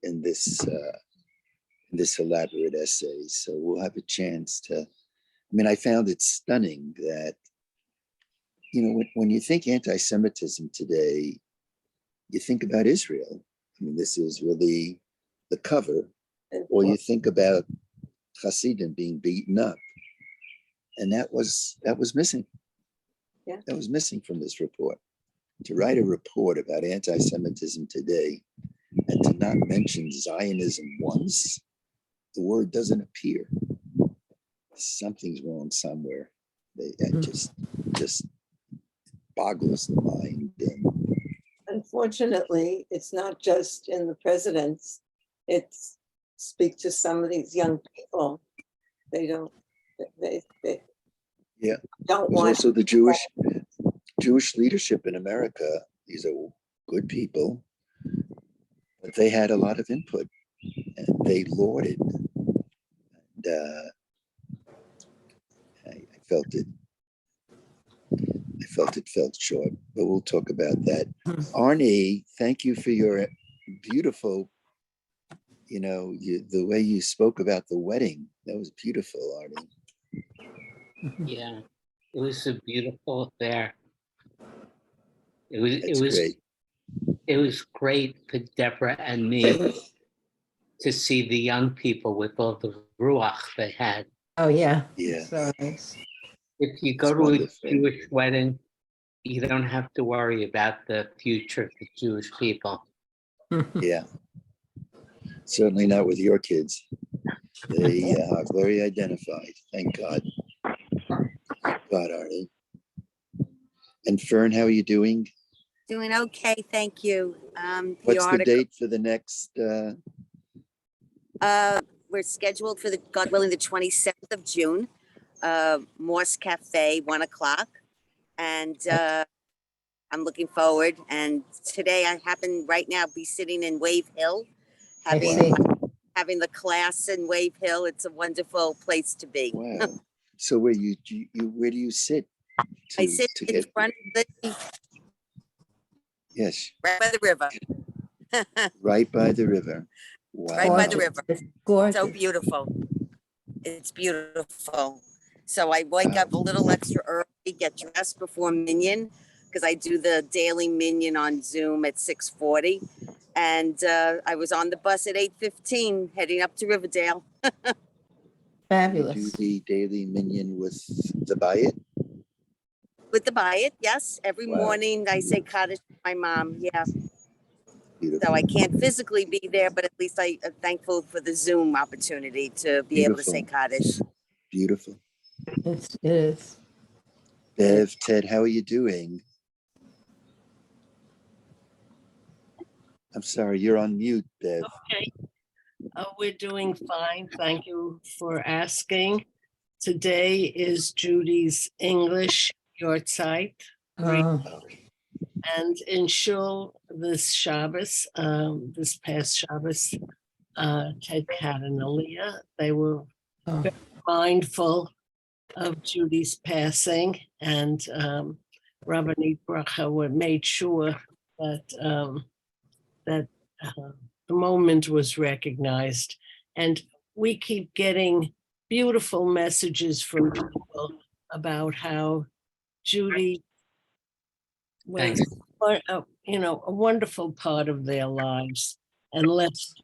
in this elaborate essay. So we'll have a chance to. I mean, I found it stunning that, when you think anti-Semitism today, you think about Israel. I mean, this is really the cover, or you think about Hasidim being beaten up, and that was missing. Yeah. That was missing from this report. To write a report about anti-Semitism today and to not mention Zionism once, the word doesn't appear. Something's wrong somewhere. It just boggles the mind. And unfortunately, it's not just in the presidents. It's speak to some of these young people. They don't. They yeah, don't there's want. also the Jewish leadership in America. These are good people, but they had a lot of input, and they lauded. And I felt it. It felt short, but we'll talk about that. Arnie, thank you for your beautiful, the way you spoke about the wedding. That was beautiful, Arnie. Yeah, it was a beautiful affair. Great. It was great for Deborah and me to see the young people with all the ruach they had. Oh, yeah. Yeah. So nice. If you go to a Jewish wedding, you don't have to worry about the future of the Jewish people. Yeah. Certainly not with your kids. They are very identified. Thank God. God, Arnie. And Fern, how are you doing? Doing okay, thank you. What's the date for the next? We're scheduled for God willing, the 27th of June. Morse Cafe, 1:00, and I'm looking forward. And today, I happen right now be sitting in Wave Hill, having the class in Wave Hill. It's a wonderful place to be. Wow. So where do you sit? I sit in front of the. Yes. Right by the river. Right by the river. Wow. Right by the river. It's gorgeous. So beautiful. It's beautiful. So I wake up a little extra early, get dressed before Minyan, because I do the daily Minyan on Zoom at 6:40. And I was on the bus at 8:15 heading up to Riverdale. Fabulous. You do the daily minyan with the bayit? With the Bayit, yes. Every morning I say Kaddish to my mom. Yeah. Beautiful. So I can't physically be there, but at least I'm thankful for the Zoom opportunity to be able to say Kaddish. Beautiful. It is. Bev, Ted, how are you doing? I'm sorry, you're on mute, Bev. Okay. We're doing fine. Thank you for asking. Today is Judy's English Yortzeit. And in Shul this Shabbos, this past Shabbos, Ted Kat and Aliyah, they were very mindful of Judy's passing, and Rabbanit Bracha made sure that the moment was recognized. And we keep getting beautiful messages from people about how Judy was, a wonderful part of their lives and left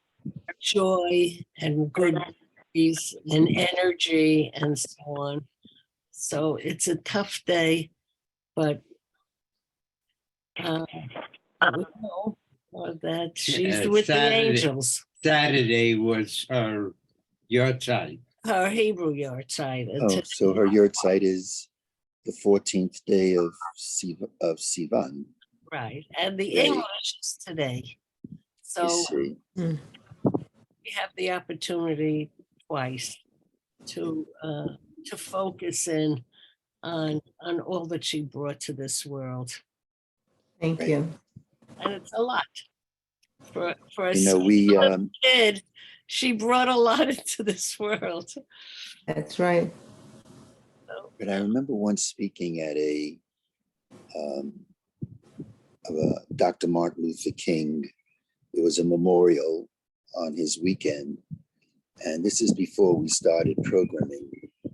joy and good peace and energy and so on. So it's a tough day, but we know that she's with the angels. Saturday was her Yortzeit. Her Hebrew Yortzeit. Oh, so her Yortzeit is the 14th day of Sivan. Right, and the English is today. So we have the opportunity twice to focus in on all that she brought to this world. Thank you. And it's a lot for a kid. She brought a lot into this world. That's right. But I remember once speaking at of Dr. Martin Luther King. It was a memorial, on his weekend. And this is before we started programming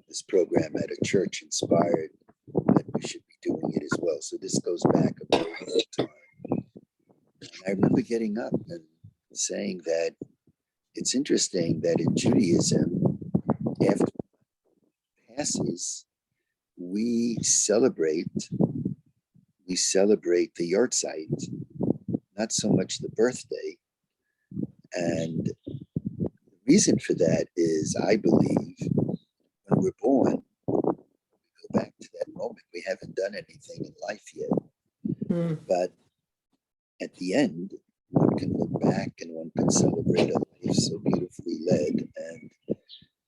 this program at a church inspired that we should be doing it as well. So this goes back a very long time. And I remember getting up and saying that it's interesting that in Judaism, after it passes, we celebrate the yahrzeit, not so much the birthday. And the reason for that is, I believe, when we're born, we go back to that moment. We haven't done anything in life yet. Mm. But at the end, one can look back and one can celebrate a life so beautifully led. And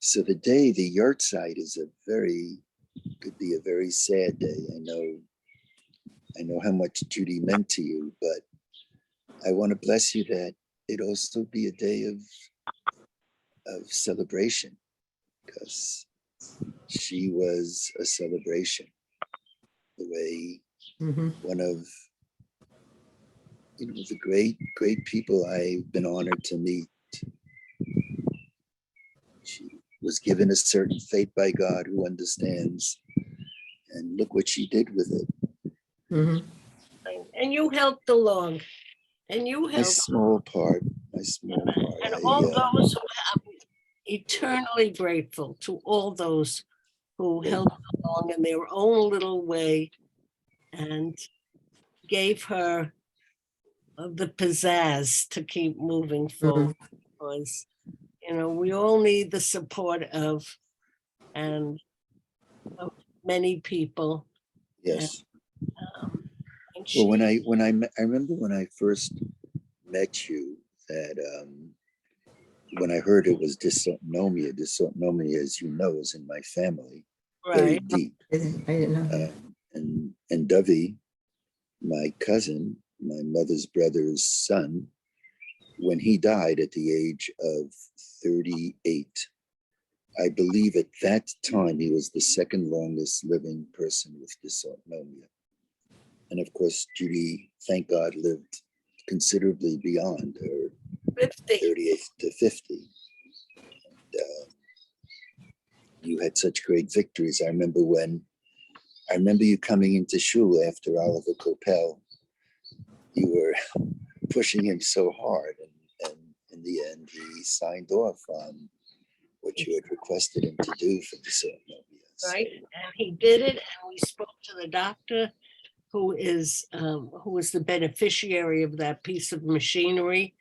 so the day, the yahrzeit is could be a very sad day. I know how much Judy meant to you, but I want to bless you that it also be a day of celebration, because she was a celebration. The way Mhm. one of the great people I've been honored to meet. She was given a certain fate by God who understands, and look what she did with it. Mhm. And you helped along. And you My helped. small part. And all those who I'm eternally grateful to all those who helped along in their own little way and gave her the pizzazz to keep moving forward. Because, we all need the support of many people. Yes. And Well, when she- I remember when I first met you, that when I heard it was dysautonomia, as you know, is in my family, very right. deep. I didn't know that. And Dovey, my cousin, my mother's brother's son, when he died at the age of 38, I believe at that time he was the second longest living person with dysautonomia. And of course, Judy, thank God, lived considerably beyond her 50. 38th to 50. And, you had such great victories. I remember you coming into shul after Oliver Coppell. You were pushing him so hard, and in the end, he signed off on what you had requested him to do for dysautonomia. Right, and he did it, and we spoke to the doctor who is the beneficiary of that piece of machinery,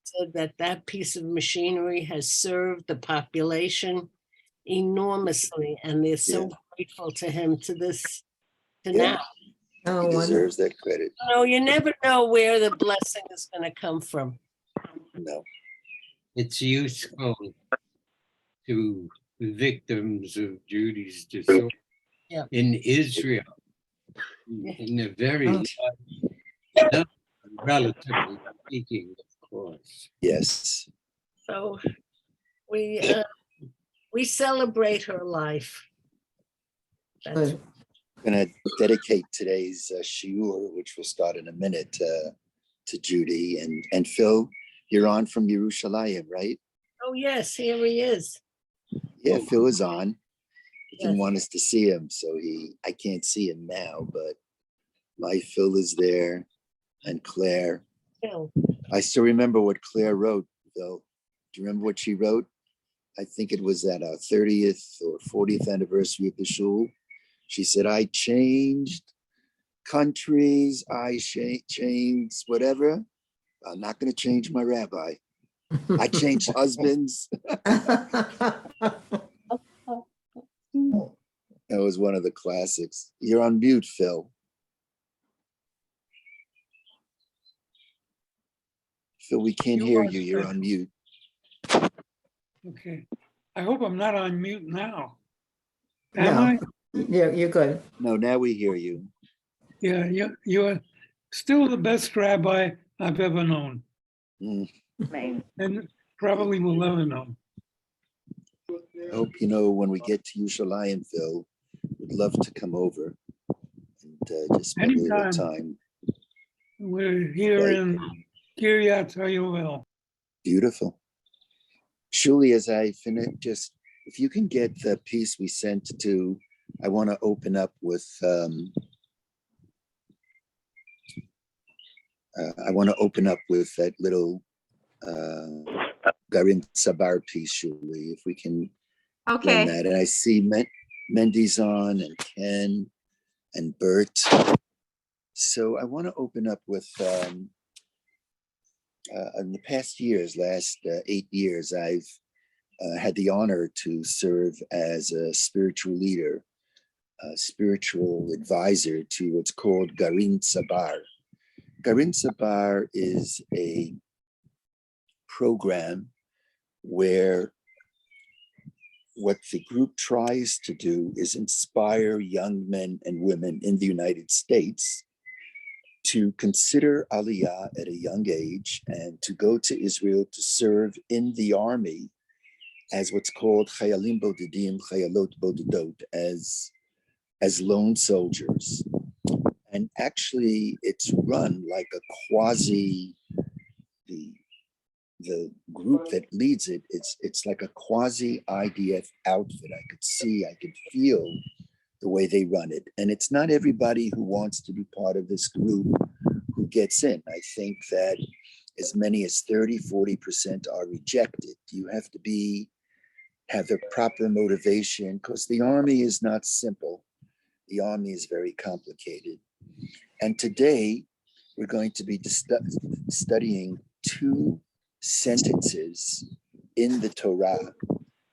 said that piece of machinery has served the population enormously, and they're so grateful to him to now. Oh, He wonderful. deserves that credit. You never know where the blessing is going to come from. No. It's useful to victims of Judy's disorder in Israel, in a very relatively speaking, of course. Yes. So we celebrate her life. That's Good. I'm going to dedicate today's shiur, which will start in a minute, to Judy. And Phil, you're on from Yerushalayim, right? Oh, yes, here he is. Yeah, Phil is on. He didn't Yes. want us to see him, so I can't see him now, but my Phil is there, and Claire. Phil. I still remember what Claire wrote, Phil. Do you remember what she wrote? I think it was at our 30th or 40th anniversary of the shul. She said, I changed countries, I changed whatever. I'm not going to change my rabbi. I changed husbands. That was one of the classics. You're on mute, Phil. Phil, we can't hear you. You're on mute. Okay. I hope I'm not on mute now. No. Am I? Yeah, you're good. No, now we hear you. Yeah, you're still the best rabbi I've ever known, Mm. and probably will ever know. I hope when we get to Yerushalayim, Phil, we'd love to come over and just spend a little Anytime. time. We're here Right. in Kiryat Yovel. Beautiful. Shuli, as I finish, just if you can get the piece we sent to, I want to open up with, that little Garin Sabar piece, Shuli, if we can run Okay. that. And I see Mendy's on and Ken and Bert. So I want to open up with, in the past years, last 8 years, I've had the honor to serve as a spiritual leader, a spiritual advisor to what's called Garin Sabar. Garin Sabar is a program where what the group tries to do is inspire young men and women in the United States to consider Aliyah at a young age and to go to Israel to serve in the army as what's called Chayalim Bodidim, Chayalot Bodidot, as lone soldiers. And actually it's run like a quasi, the group that leads it, it's like a quasi IDF outfit. I could see, I could feel the way they run it. And it's not everybody who wants to be part of this group who gets in. I think that as many as 30-40% are rejected. You have to have the proper motivation, because the army is not simple. The army is very complicated. And today we're going to be studying 2 sentences in the Torah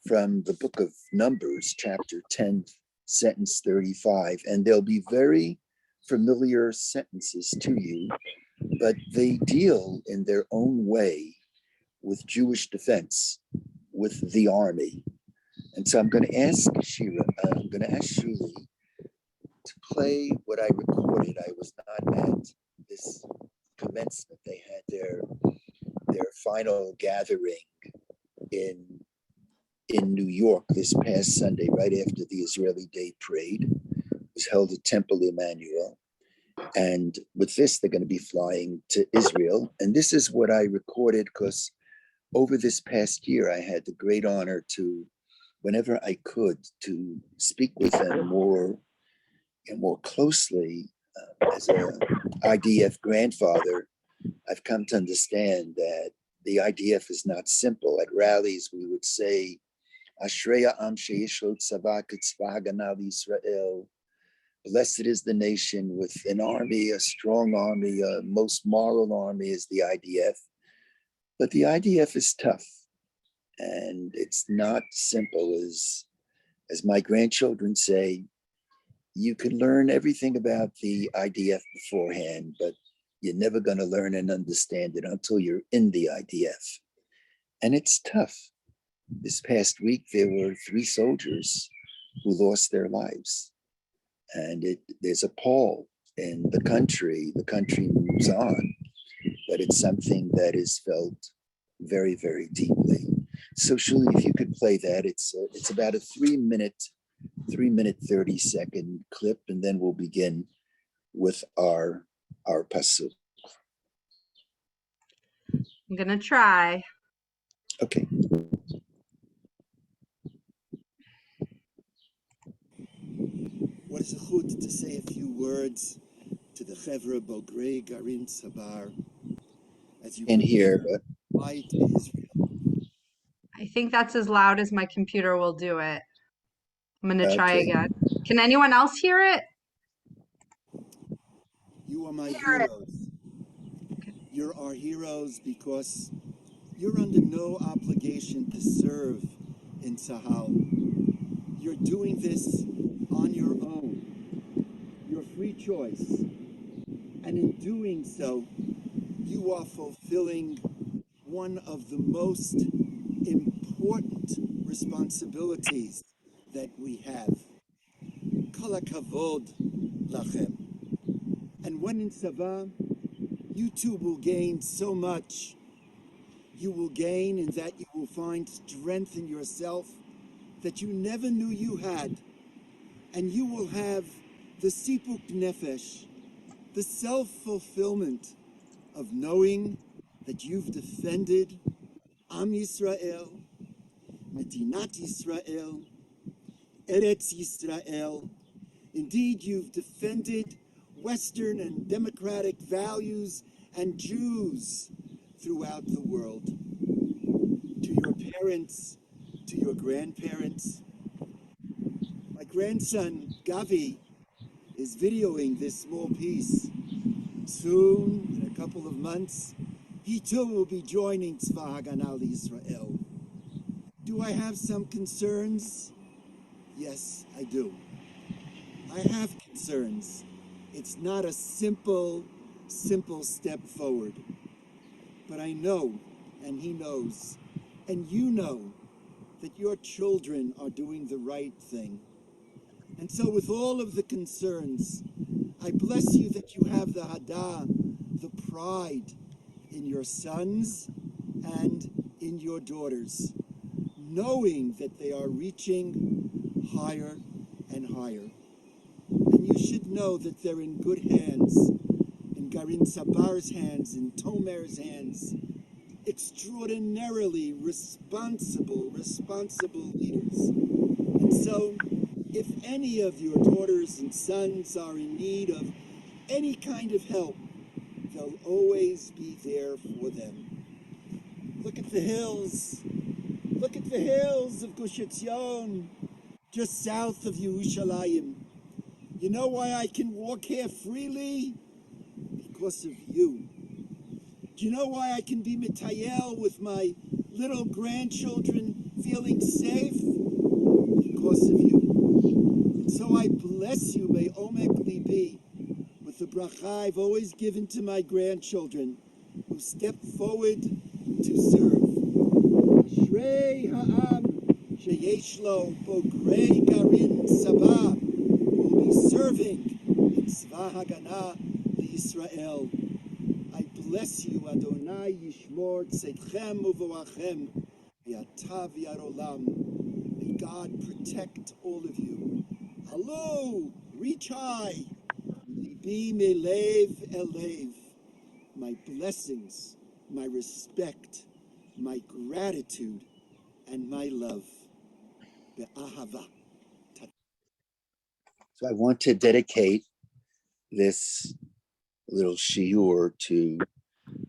from the book of Numbers, chapter 10, sentence 35. And they'll be very familiar sentences to you, but they deal in their own way with Jewish defense, with the army. And so I'm going to ask Shuli to play what I recorded. I was not at this commencement. They had their final gathering in New York this past Sunday, right after the Israeli Day Parade. It was held at Temple Emmanuel. And with this, they're going to be flying to Israel. And this is what I recorded, because over this past year, I had the great honor to, whenever I could, to speak with them more closely. As an IDF grandfather, I've come to understand that the IDF is not simple. At rallies, we would say, Ashreya Am Sheish Lo Tzava K'Tzva Hagana L'Yisrael. Blessed is the nation with an army, a strong army, a most moral army is the IDF. But the IDF is tough, and it's not simple. As my grandchildren say, you can learn everything about the IDF beforehand, but you're never going to learn and understand it until you're in the IDF. And it's tough. This past week, there were 3 soldiers who lost their lives. And there's a pall in the country. The country moves on, but it's something that is felt very, very deeply. So Shuli, if you could play that, it's about a 3-minute, 30-second clip, and then we'll begin with our pasuk. I'm gonna try. Okay. What is a chut to say a few words to the Chevra Bogrei Garin Sabar as you can hear, but fly to Israel? I think that's as loud as my computer will do it. I'm gonna try Okay. again. Can anyone else hear it? You are my heroes. You're our heroes because you're under no obligation to serve in Sahel. You're doing this on your own, your free choice. And in doing so, you are fulfilling one of the most important responsibilities that we have. Kol hakavod lachem. And when in Sava, you too will gain so much. You will gain in that you will find strength in yourself that you never knew you had. And you will have the sipuk nefesh, the self-fulfillment of knowing that you've defended Am Yisrael, Medinat Yisrael, Eretz Yisrael. Indeed, you've defended Western and democratic values and Jews throughout the world. To your parents, to your grandparents. My grandson, Gavi, is videoing this small piece. Soon, in a couple of months, he too will be joining Tzva Haganah Yisrael. Do I have some concerns? Yes, I do. I have concerns. It's not a simple step forward. But I know, and he knows, and you know, that your children are doing the right thing. And so with all of the concerns, I bless you that you have the Hadah, the pride in your sons and in your daughters, knowing that they are reaching higher and higher. And you should know that they're in good hands, in Garin Sabar's hands, in Tomer's hands, extraordinarily responsible leaders. And so, if any of your daughters and sons are in need of any kind of help, they'll always be there for them. Look at the hills. Look at the hills of Gush Etzion, just south of Yerushalayim. You know why I can walk here freely? Because of you. Do you know why I can be mitayel with my little grandchildren feeling safe? Because of you. And so I bless you, may Omek Libi, with the bracha I've always given to my grandchildren who step forward to serve. Shrei ha'am sheyesh lo bogrei garin sabah will be serving in Tzva Haganah Yisrael. I bless you, Adonai Yishmor Tzedchem Uvoachem, Yatav Yarolam. May God protect all of you. Hello, reach high. Libi melev elev. My blessings, my respect, my gratitude, and my love. Ahavah. So I want to dedicate this little shiur to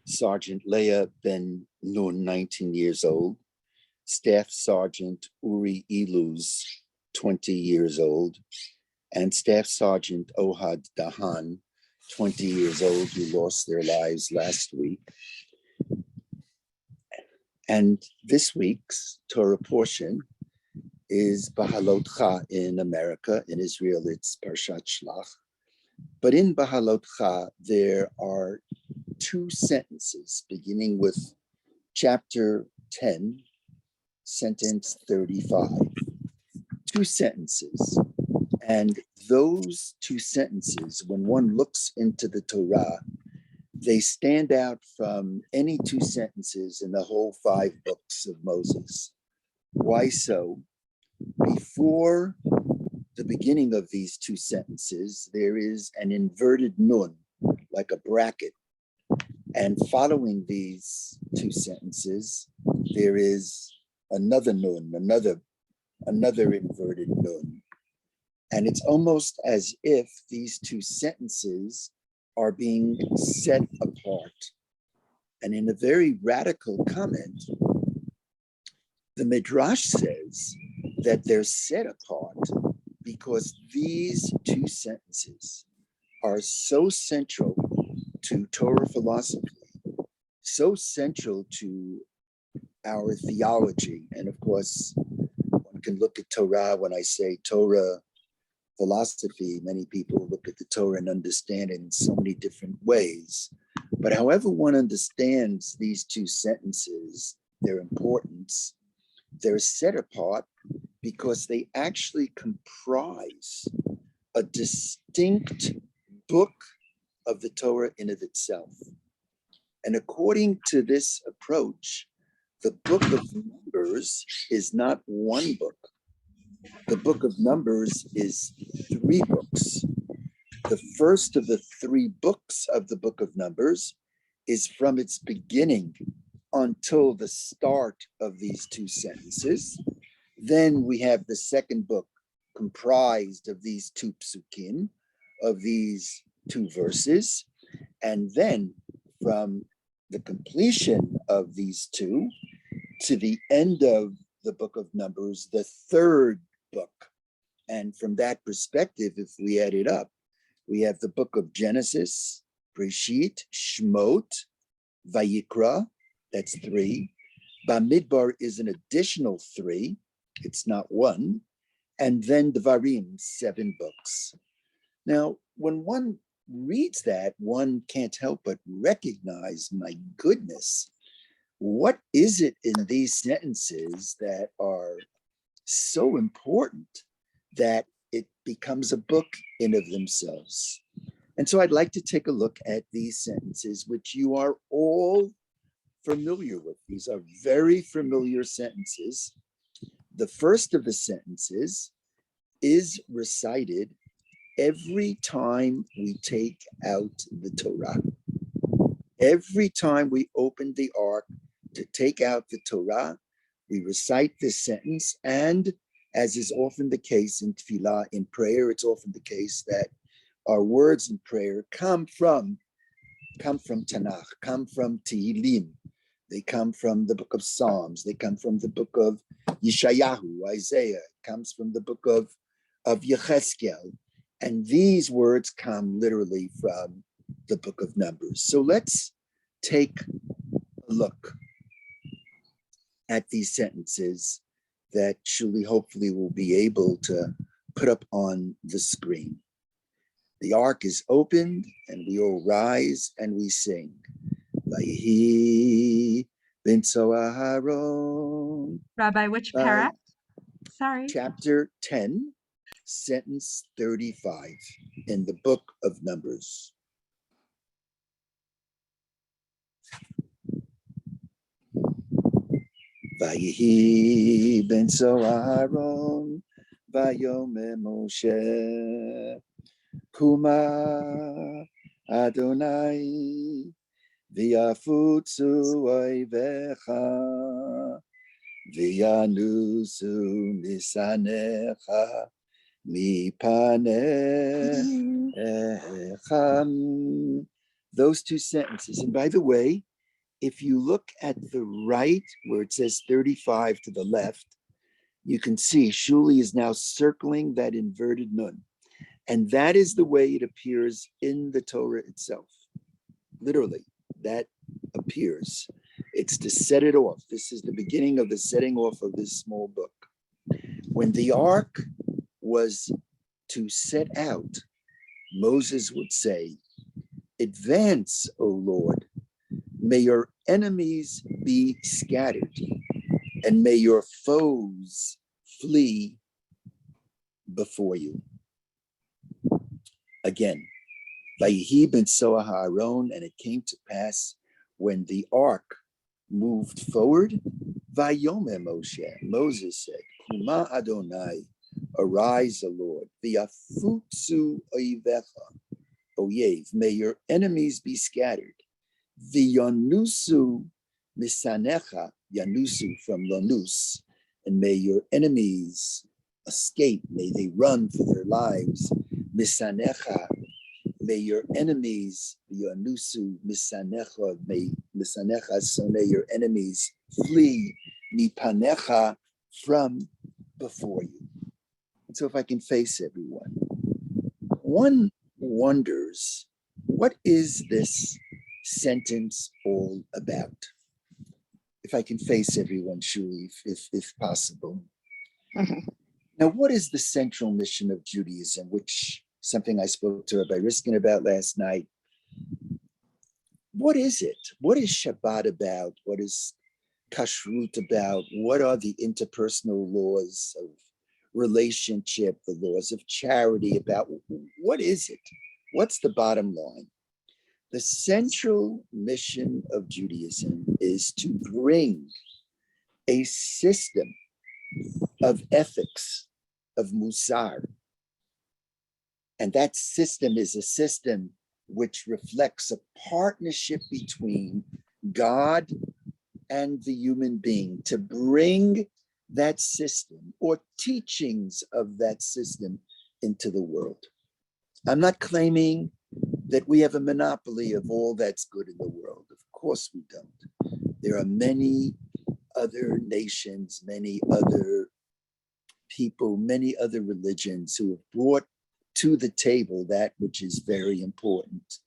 Sergeant Leah Ben Nun, 19 years old, Staff Sergeant Uri Iluz, 20 years old, and Staff Sergeant Ohad Dahan, 20 years old, who lost their lives last week. And this week's Torah portion is Bahalotcha in America. In Israel, it's Parshat Shlach. But in Bahalotcha, there are two sentences beginning with chapter 10, sentence 35. Two sentences. And those two sentences, when one looks into the Torah, they stand out from any two sentences in the whole 5 books of Moses. Why so? Before the beginning of these two sentences, there is an inverted nun, like a bracket. And following these two sentences, there is another nun, another inverted nun. And it's almost as if these two sentences are being set apart. And in a very radical comment, the Midrash says that they're set apart because these two sentences are so central to Torah philosophy, so central to our theology. And of course, one can look at Torah. When I say Torah philosophy, many people look at the Torah and understand it in so many different ways. But however one understands these two sentences, their importance, they're set apart because they actually comprise a distinct book of the Torah in of itself. And according to this approach, the book of Numbers is not one book. The book of Numbers is 3 books. The first of the 3 books of the book of Numbers is from its beginning until the start of these two sentences. Then we have the second book comprised of these two psukim, of these two verses. And then from the completion of these two to the end of the book of Numbers, the third book. And from that perspective, if we add it up, we have the book of Genesis, Breshit, Shmot, Vayikra, that's 3. Bamidbar is an additional 3, it's not 1. And then Devarim, 7 books. Now, when one reads that, one can't help but recognize, my goodness, what is it in these sentences that are so important that it becomes a book in of themselves? And so I'd like to take a look at these sentences, which you are all familiar with. These are very familiar sentences. The first of the sentences is recited every time we take out the Torah. Every time we open the ark to take out the Torah, we recite this sentence. And as is often the case in tefillah, in prayer, it's often the case that our words in prayer come from Tanakh, come from Tehillim. They come from the book of Psalms. They come from the book of Yeshayahu, Isaiah. It comes from the book of Yechezkel. And these words come literally from the book of Numbers. So let's take a look at these sentences that Shuli hopefully will be able to put up on the screen. The ark is opened and we all rise and we sing. Vayehi b'nso Aharon. Rabbi, which para? Sorry. Chapter 10, sentence 35 in the book of Numbers. Vayehi b'nso Aharon vayomer Moshe Kuma Adonai v'yafutzu oivecha v'yanusu misanecha mipanecha. Those two sentences. And by the way, if you look at the right where it says 35 to the left, you can see Shuli is now circling that inverted nun. And that is the way it appears in the Torah itself. Literally, that appears. It's to set it off. This is the beginning of the setting off of this small book. When the ark was to set out, Moses would say, "Advance, O Lord, may your enemies be scattered, and may your foes flee before you." Again, Vayehi b'nso Aharon, and it came to pass when the ark moved forward, Vayomer Moshe, Moses said, Kuma Adonai, arise, O Lord, v'yafutzu oivecha, oyev, may your enemies be scattered, v'yanusu misanecha, yanusu from lanus, and may your enemies escape, may they run for their lives, misanecha, may your enemies, yanusu misanecha, may misanecha, so may your enemies flee, mipanecha, from before you. And so if I can face everyone, one wonders, what is this sentence all about? If I can face everyone, Shuli, if possible. Mhm. Now, what is the central mission of Judaism, which something I spoke to Rabbi Riskin about last night? What is it? What is Shabbat about? What is Kashrut about? What are the interpersonal laws of relationship, the laws of charity about? What is it? What's the bottom line? The central mission of Judaism is to bring a system of ethics, of musar. And that system is a system which reflects a partnership between God and the human being to bring that system or teachings of that system into the world. I'm not claiming that we have a monopoly of all that's good in the world. Of course we don't. There are many other nations, many other people, many other religions who have brought to the table that which is very important,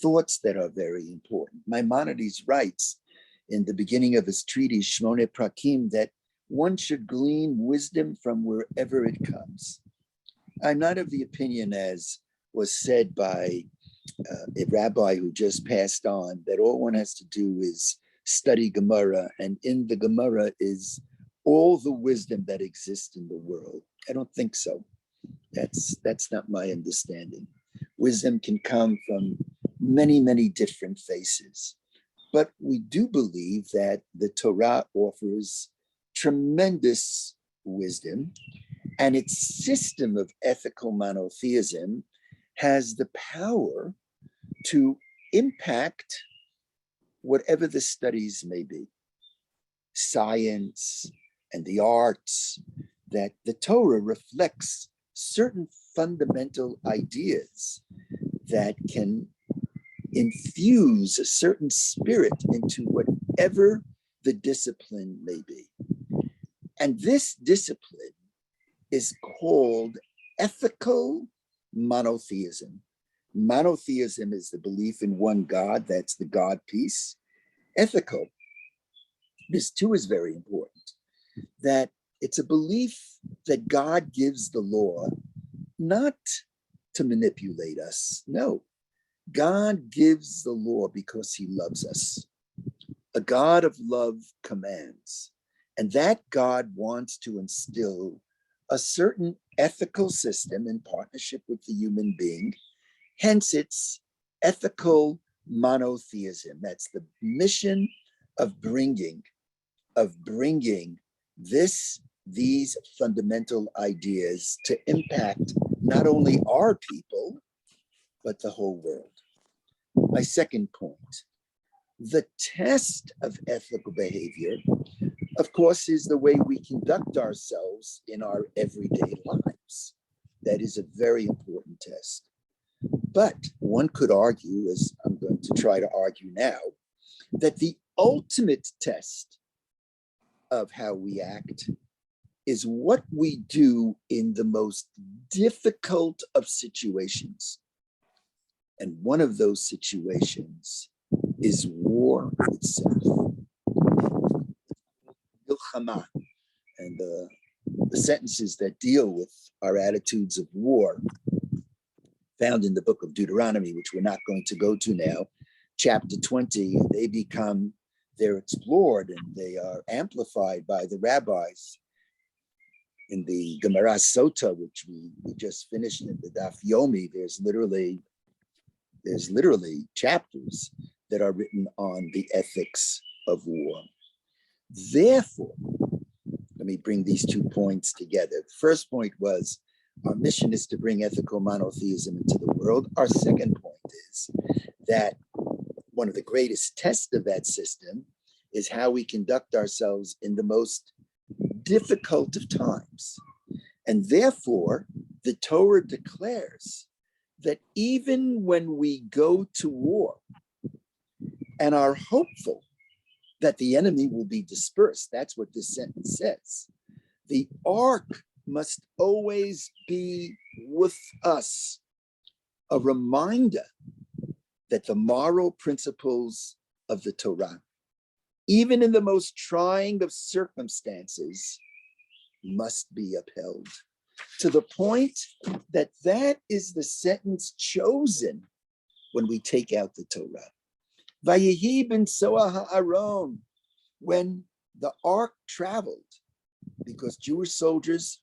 thoughts that are very important. Maimonides writes in the beginning of his treatise, Shmone Prakim, that one should glean wisdom from wherever it comes. I'm not of the opinion, as was said by a rabbi who just passed on, that all one has to do is study Gemara, and in the Gemara is all the wisdom that exists in the world. I don't think so. That's not my understanding. Wisdom can come from many, many different faces. But we do believe that the Torah offers tremendous wisdom, and its system of ethical monotheism has the power to impact whatever the studies may be, science and the arts, that the Torah reflects certain fundamental ideas that can infuse a certain spirit into whatever the discipline may be. And this discipline is called ethical monotheism. Monotheism is the belief in one God, that's the God piece. Ethical, this too is very important, that it's a belief that God gives the law not to manipulate us. No, God gives the law because he loves us. A God of love commands, and that God wants to instill a certain ethical system in partnership with the human being. Hence, it's ethical monotheism. That's the mission of bringing these fundamental ideas to impact not only our people, but the whole world. My second point, the test of ethical behavior, of course, is the way we conduct ourselves in our everyday lives. That is a very important test. But one could argue, as I'm going to try to argue now, that the ultimate test of how we act is what we do in the most difficult of situations. And one of those situations is war itself. Milchama, and the sentences that deal with our attitudes of war, found in the book of Deuteronomy, which we're not going to go to now, chapter 20, they're explored and they are amplified by the rabbis. In the Gemara Sota, which we just finished in the Daf Yomi, there's literally chapters that are written on the ethics of war. Therefore, let me bring these 2 points together. The first point was our mission is to bring ethical monotheism into the world. Our second point is that one of the greatest tests of that system is how we conduct ourselves in the most difficult of times. And therefore, the Torah declares that even when we go to war and are hopeful that the enemy will be dispersed, that's what this sentence says, the ark must always be with us, a reminder that the moral principles of the Torah, even in the most trying of circumstances, must be upheld, to the point that that is the sentence chosen when we take out the Torah. Vayehi ben Soah ha'aron, when the ark traveled, because Jewish soldiers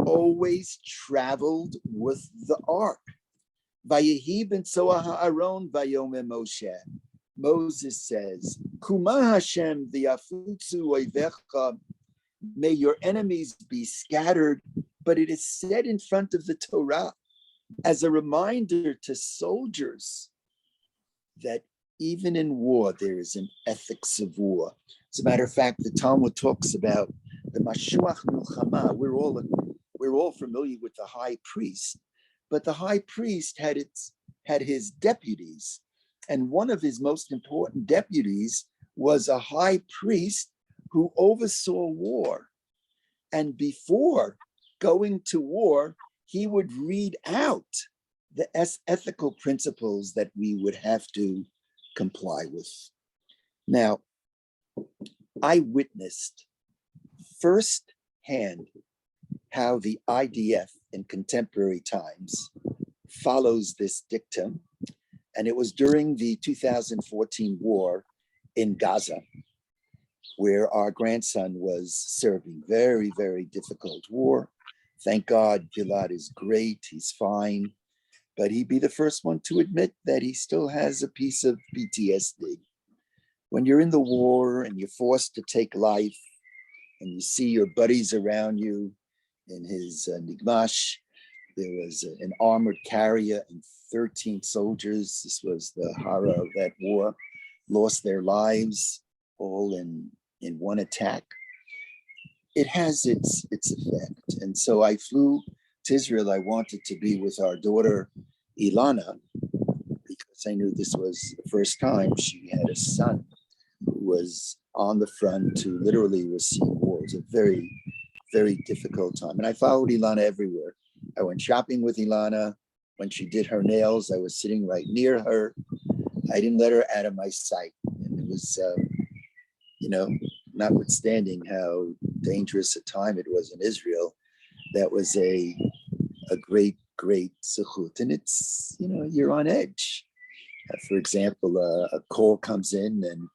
always traveled with the ark. Vayehi ben Soah ha'aron vayomeh Moshe. Moses says, Kuma Hashem v'yafutzu oivecha, may your enemies be scattered, but it is said in front of the Torah as a reminder to soldiers that even in war, there is an ethics of war. As a matter of fact, the Talmud talks about the Mashuach Milchama. We're all familiar with the high priest, but the high priest had his deputies, and one of his most important deputies was a high priest who oversaw war. And before going to war, he would read out the ethical principles that we would have to comply with. Now, I witnessed firsthand how the IDF in contemporary times follows this dictum. And it was during the 2014 war in Gaza, where our grandson was serving. Very, very difficult war. Thank God Gilad is great, he's fine, but he'd be the first one to admit that he still has a piece of PTSD. When you're in the war and you're forced to take life and you see your buddies around you in his Nigmash, there was an armored carrier and 13 soldiers, this was the horror of that war, lost their lives all in one attack. It has its effect. And so I flew to Israel. I wanted to be with our daughter, Ilana, because I knew this was the first time she had a son who was on the front to literally receive war. It was a very, very difficult time. And I followed Ilana everywhere. I went shopping with Ilana. When she did her nails, I was sitting right near her. I didn't let her out of my sight. And it was, notwithstanding how dangerous a time it was in Israel, that was a great, great zechut. And it's, you're on edge. For example, a call comes in and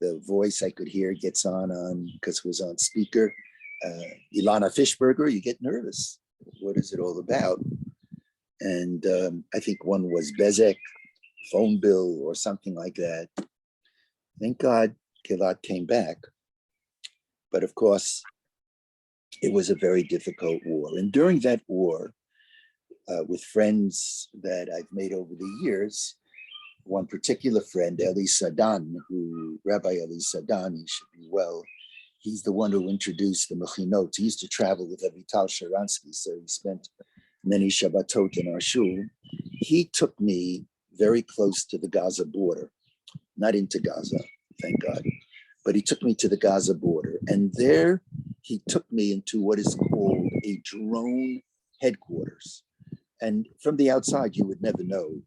the voice I could hear gets on because it was on speaker. Ilana Fishberger, you get nervous. What is it all about? And I think one was Bezek, phone bill or something like that. Thank God Gilad came back. But of course, it was a very difficult war. And during that war, with friends that I've made over the years, one particular friend, Eli Sadan, Rabbi Eli Sadan, he should be well, he's the one who introduced the Mechinot. He used to travel with Avital Sharansky, so he spent many Shabbatot in our shul. He took me very close to the Gaza border, not into Gaza, thank God, but he took me to the Gaza border. And there he took me into what is called a drone headquarters. And from the outside, you would never know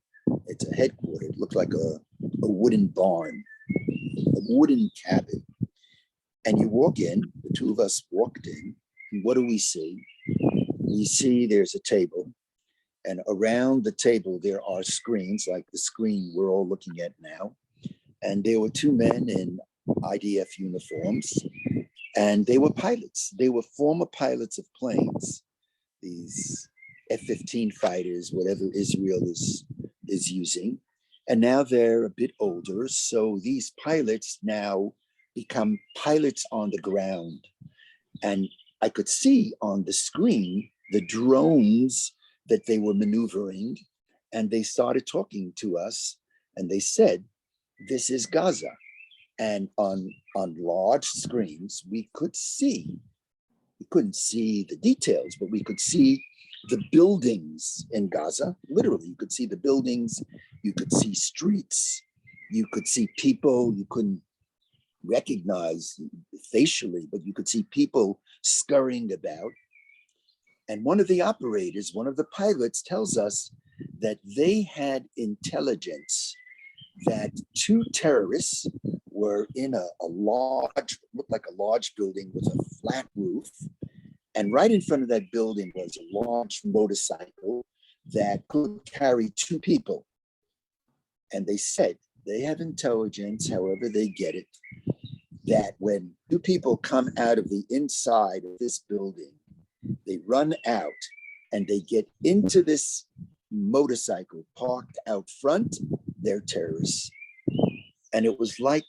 it's a headquarters. It looked like a wooden barn, a wooden cabin. And you walk in, the two of us walked in, and what do we see? We see there's a table, and around the table there are screens, like the screen we're all looking at now. And there were two men in IDF uniforms, and they were pilots. They were former pilots of planes, these F-15 fighters, whatever Israel is using. And now they're a bit older, so these pilots now become pilots on the ground. And I could see on the screen the drones that they were maneuvering, and they started talking to us, and they said, this is Gaza. And on large screens, we couldn't see the details, but we could see the buildings in Gaza. Literally, you could see the buildings, you could see streets, you could see people. You couldn't recognize facially, but you could see people scurrying about. And one of the operators, one of the pilots, tells us that they had intelligence that two terrorists were in a large, looked like a large building with a flat roof. And right in front of that building was a large motorcycle that could carry two people. And they said they have intelligence, however they get it, that when two people come out of the inside of this building, they run out and they get into this motorcycle parked out front, they're terrorists. And it was like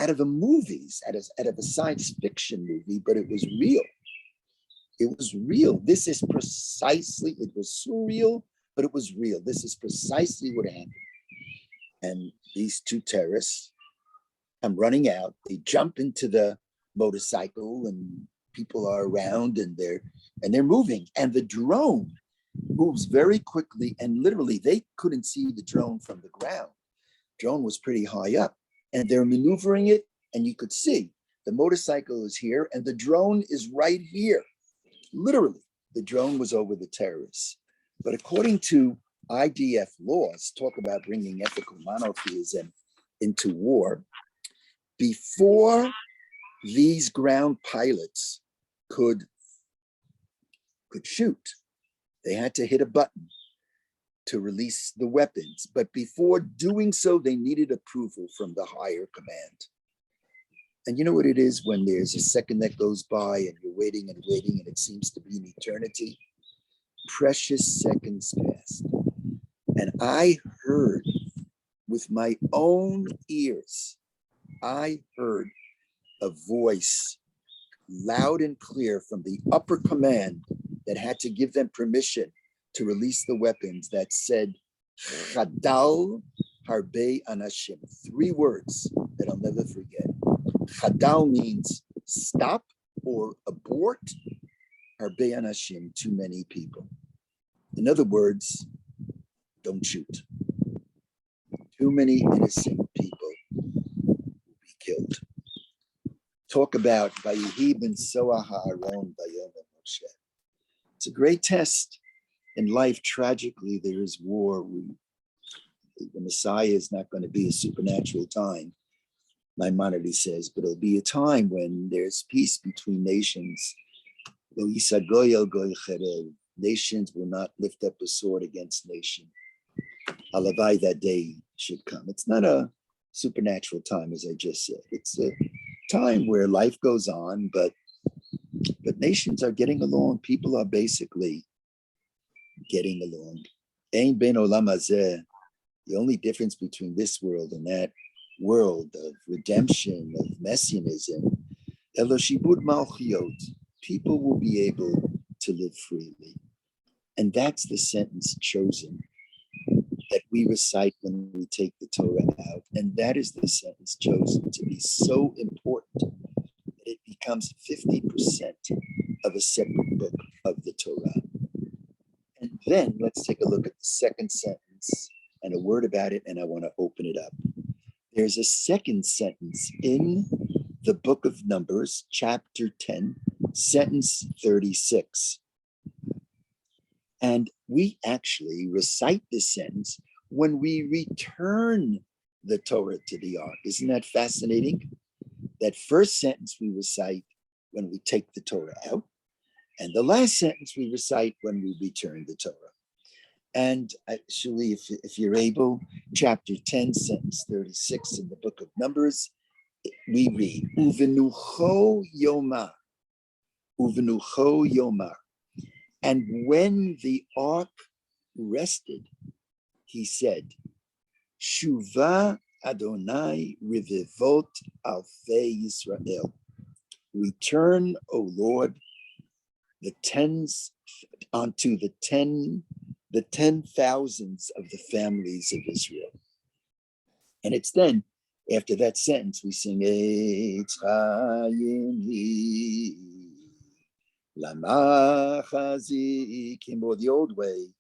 out of the movies, out of a science fiction movie, but it was real. It was real. This is precisely, it was surreal, but it was real. This is precisely what happened. And these two terrorists I'm running out. They jump into the motorcycle and people are around and they're moving. And the drone moves very quickly, and literally they couldn't see the drone from the ground. Drone was pretty high up, and they're maneuvering it, and you could see the motorcycle is here and the drone is right here. Literally, the drone was over the terrorists. But according to IDF laws, talk about bringing ethical monotheism into war, before these ground pilots could shoot, they had to hit a button to release the weapons. But before doing so, they needed approval from the higher command. And you know what it is when there's a second that goes by and you're waiting and waiting and it seems to be an eternity? Precious seconds passed. And I heard with my own ears, I heard a voice loud and clear from the upper command that had to give them permission to release the weapons that said, Chadal Harbe Anashim. 3 words that I'll never forget. Chadal means stop or abort. Harbe Anashim, too many people. In other words, don't shoot. Too many innocent people will be killed. Talk about Vayihi ben Soah ha'aron vayom Moshe. It's a great test. In life, tragically, there is war. The Messiah is not going to be a supernatural time, Maimonides says, but it'll be a time when there's peace between nations. Nations will not lift up a sword against nation. Halavai, that day should come. It's not a supernatural time, as I just said. It's a time where life goes on, but nations are getting along. People are basically getting along. Ein ben olam hazeh. The only difference between this world and that world of redemption, of messianism, elo shibud malchiot. People will be able to live freely. And that's the sentence chosen that we recite when we take the Torah out. And that is the sentence chosen to be so important that it becomes 50% of a separate book of the Torah. And then let's take a look at the second sentence and a word about it, and I want to open it up. There's a second sentence in the book of Numbers, chapter 10, sentence 36. And we actually recite this sentence when we return the Torah to the ark. Isn't that fascinating? That first sentence we recite when we take the Torah out, and the last sentence we recite when we return the Torah. And actually, if you're able, chapter 10, sentence 36 in the book of Numbers, we read, Uvenucho Yomar, Uvenucho Yomar. And when the ark rested, he said, Shuva Adonai Rivivot Alfei Yisrael. Return, O Lord, onto the 10,000s of the families of Israel. And it's then, after that sentence, we sing, Eitz Chaim Hi, Lama Chazikim, or the old way,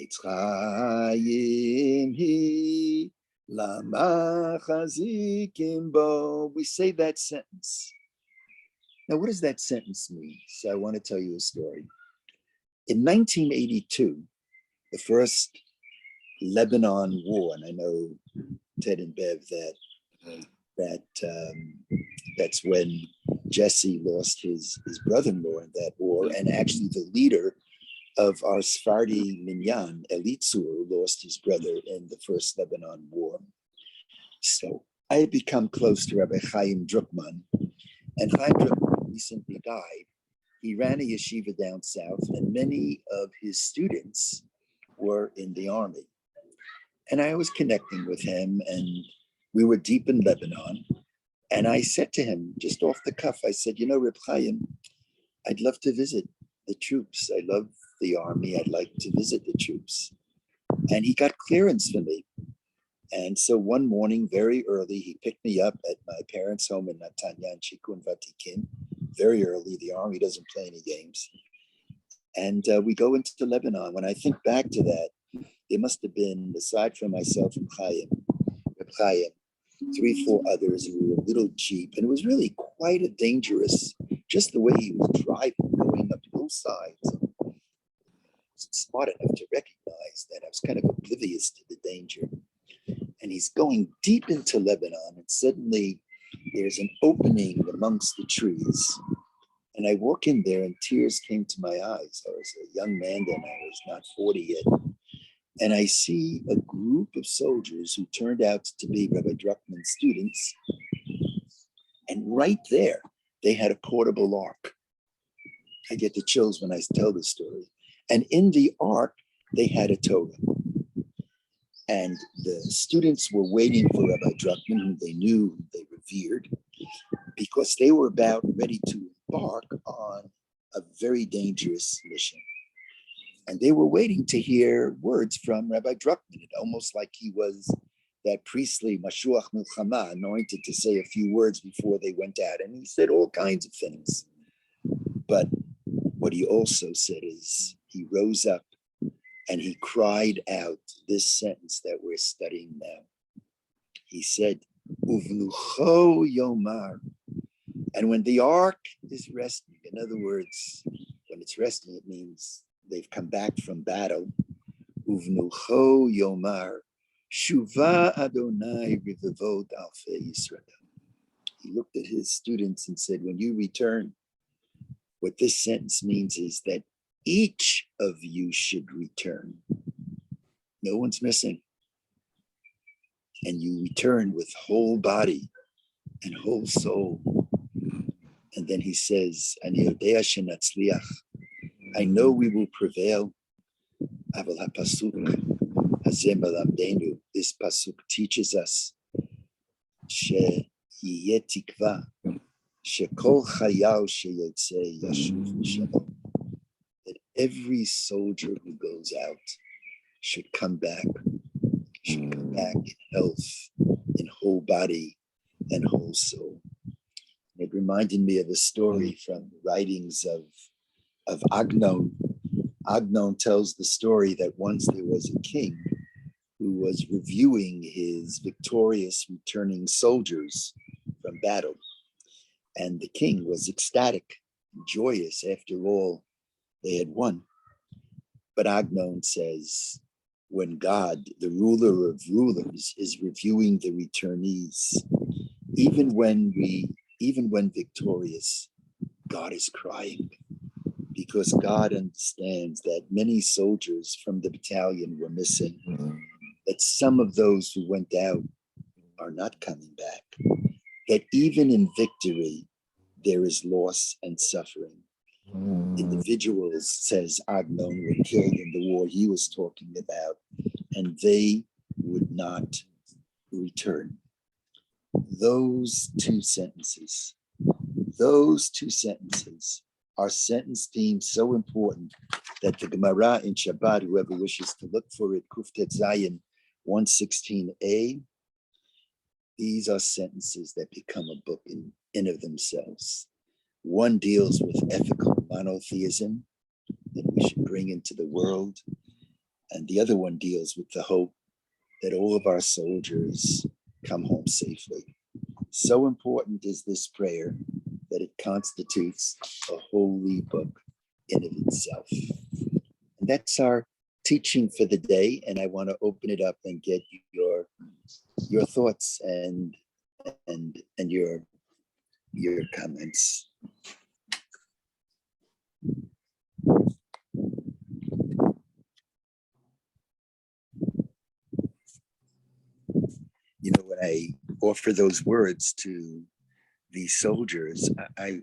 Eitz Chaim Hi, Lama Chazikim Bo. We say that sentence. Now, what does that sentence mean? So I want to tell you a story. In 1982, the first Lebanon war, and I know Ted and Bev that's when Jesse lost his brother-in-law in that war, and actually the leader of our Sephardi Minyan, Elitzur, lost his brother in the first Lebanon war. So I had become close to Rabbi Chaim Druckman, and Chaim Druckman recently died. He ran a yeshiva down south, and many of his students were in the army. And I was connecting with him, and we were deep in Lebanon. And I said to him, just off the cuff, I said, you know, Reb Chaim, I'd love to visit the troops. I love the army. I'd like to visit the troops. And he got clearance for me. And so one morning, very early, he picked me up at my parents' home in Natanya and Chikun Vatikin. Very early, the army doesn't play any games. And we go into Lebanon. When I think back to that, there must have been, aside from myself and Chaim, 3-4 others who were a little Jeep. And it was really quite a dangerous, just the way he was driving, going up hillsides. Smart enough to recognize that I was kind of oblivious to the danger. And he's going deep into Lebanon, and suddenly there's an opening amongst the trees. And I walk in there and tears came to my eyes. I was a young man then, I was not 40 yet. And I see a group of soldiers who turned out to be Rabbi Druckmann's students. And right there, they had a portable ark. I get the chills when I tell the story. And in the ark, they had a Torah. And the students were waiting for Rabbi Druckmann, whom they knew, whom they revered, because they were about ready to embark on a very dangerous mission. And they were waiting to hear words from Rabbi Druckmann. It almost like he was that priestly Mashuach Milchama, anointed to say a few words before they went out. And he said all kinds of things. But what he also said is he rose up and he cried out this sentence that we're studying now. He said, Uvlucho Yomar. And when the ark is resting, in other words, when it's resting, it means they've come back from battle. Uvnucho Yomar, Shuva Adonai Rivavot Alfei Yisrael. He looked at his students and said, when you return, what this sentence means is that each of you should return. No one's missing. And you return with whole body and whole soul. And then he says, Ani yodea shenatzliach. I know we will prevail. Aval hapasuk hazeh melamdenu. This pasuk teaches us sheyeh tikva shekol chayal sheyotzei yashuv v'shalom. That every soldier who goes out should come back in health, in whole body and whole soul. It reminded me of a story from the writings of Agnon. Agnon tells the story that once there was a king who was reviewing his victorious returning soldiers from battle. And the king was ecstatic, joyous. After all, they had won. But Agnon says, when God, the ruler of rulers, is reviewing the returnees, even when victorious, God is crying, because God understands that many soldiers from the battalion were missing, that some of those who went out are not coming back, that even in victory, there is loss and suffering. Individuals, says Agnon, were killed in the war he was talking about, and they would not return. Those two sentences are sentence deemed so important that the Gemara in Shabbat, whoever wishes to look for it, Kuftet Zayin 116a, these are sentences that become a book in of themselves. One deals with ethical monotheism that we should bring into the world, and the other one deals with the hope that all of our soldiers come home safely. So important is this prayer that it constitutes a holy book in of itself. And that's our teaching for the day, and I want to open it up and get your thoughts and your comments. You know, when I offer those words to these soldiers, I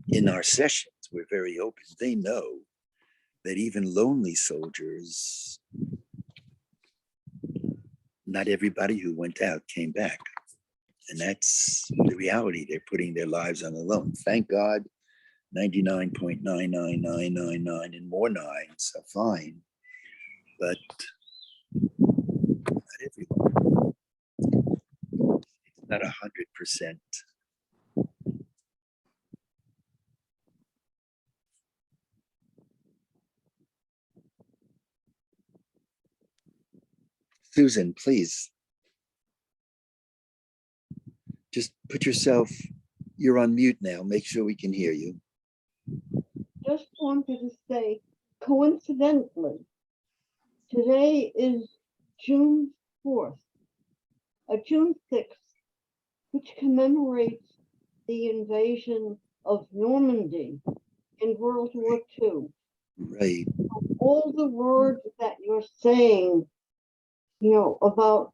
in our sessions, we're very open. They know that even lonely soldiers, not everybody who went out came back. And that's the reality. They're putting their lives on the line. Thank God, 99.99999 and more nines are fine. But not everybody. everyone. It's not 100%. Susan, please. Just put yourself, you're on mute now. Make sure we can hear you. Just wanted to say, coincidentally, today is June 4th, June 6th, which commemorates the invasion of Normandy in World War II. Right. All the words that you're saying, you know, about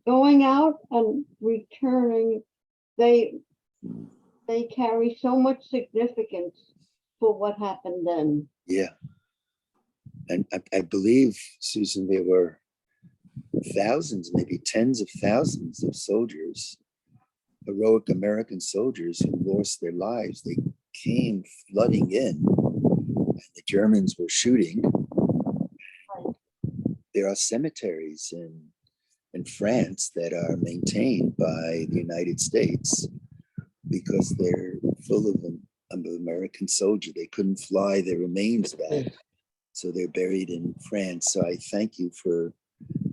going out and returning, they carry so much significance for what happened then. Yeah. And I believe, Susan, there were thousands, maybe tens of thousands of soldiers, heroic American soldiers who lost their lives. They came flooding in, and the Germans were shooting. There are cemeteries in France that are maintained by the United States because they're full of American soldiers. They couldn't fly their remains back, so they're buried in France. So I thank you for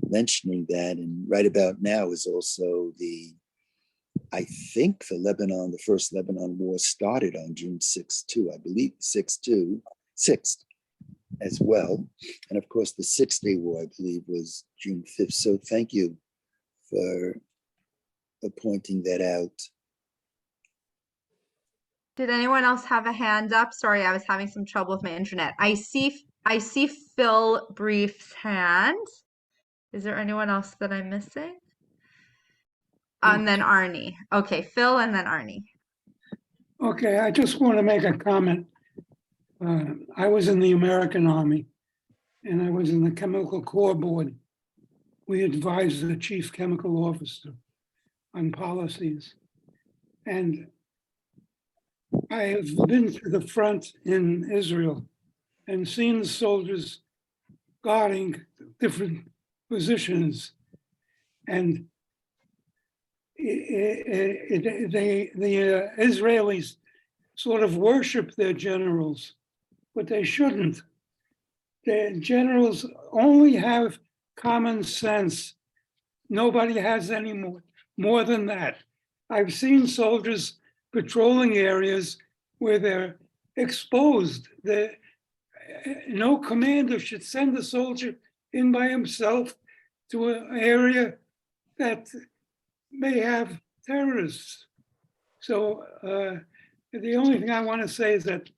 mentioning that. And right about now is also I think the first Lebanon war started on June 6th too. I believe 6th as well. And of course, the 6-Day War, I believe, was June 5th. So thank you for pointing that out. Did anyone else have a hand up? Sorry, I was having some trouble with my internet. I see Phil Brief's hand. Is there anyone else that I'm missing? And then Arnie. Okay, Phil and then Arnie. Okay, I just want to make a comment. I was in the American Army and I was in the Chemical Corps Board. We advised the chief chemical officer on policies. And I have been to the front in Israel and seen the soldiers guarding different positions. And the Israelis sort of worship their generals, but they shouldn't. The generals only have common sense. Nobody has any more than that. I've seen soldiers patrolling areas where they're exposed. No commander should send a soldier in by himself to an area that may have terrorists. So the only thing I want to say is that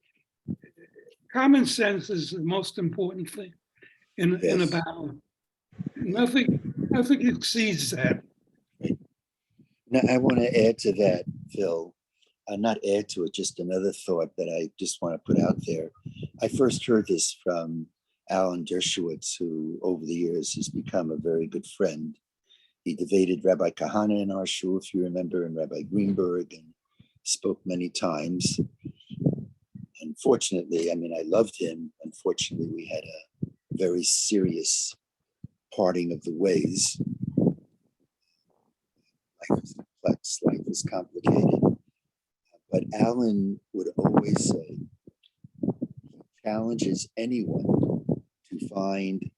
common sense is the most important thing in a battle. Nothing exceeds that. Now, I want to add to that, Phil. Not add to it, just another thought that I just want to put out there. I first heard this from Alan Dershowitz, who over the years has become a very good friend. He debated Rabbi Kahana in our shul, if you remember, and Rabbi Greenberg, and spoke many times. Unfortunately, I mean, I loved him. Unfortunately, we had a very serious parting of the ways. Life is complex, life is complicated. But Alan would always say, he challenges anyone to find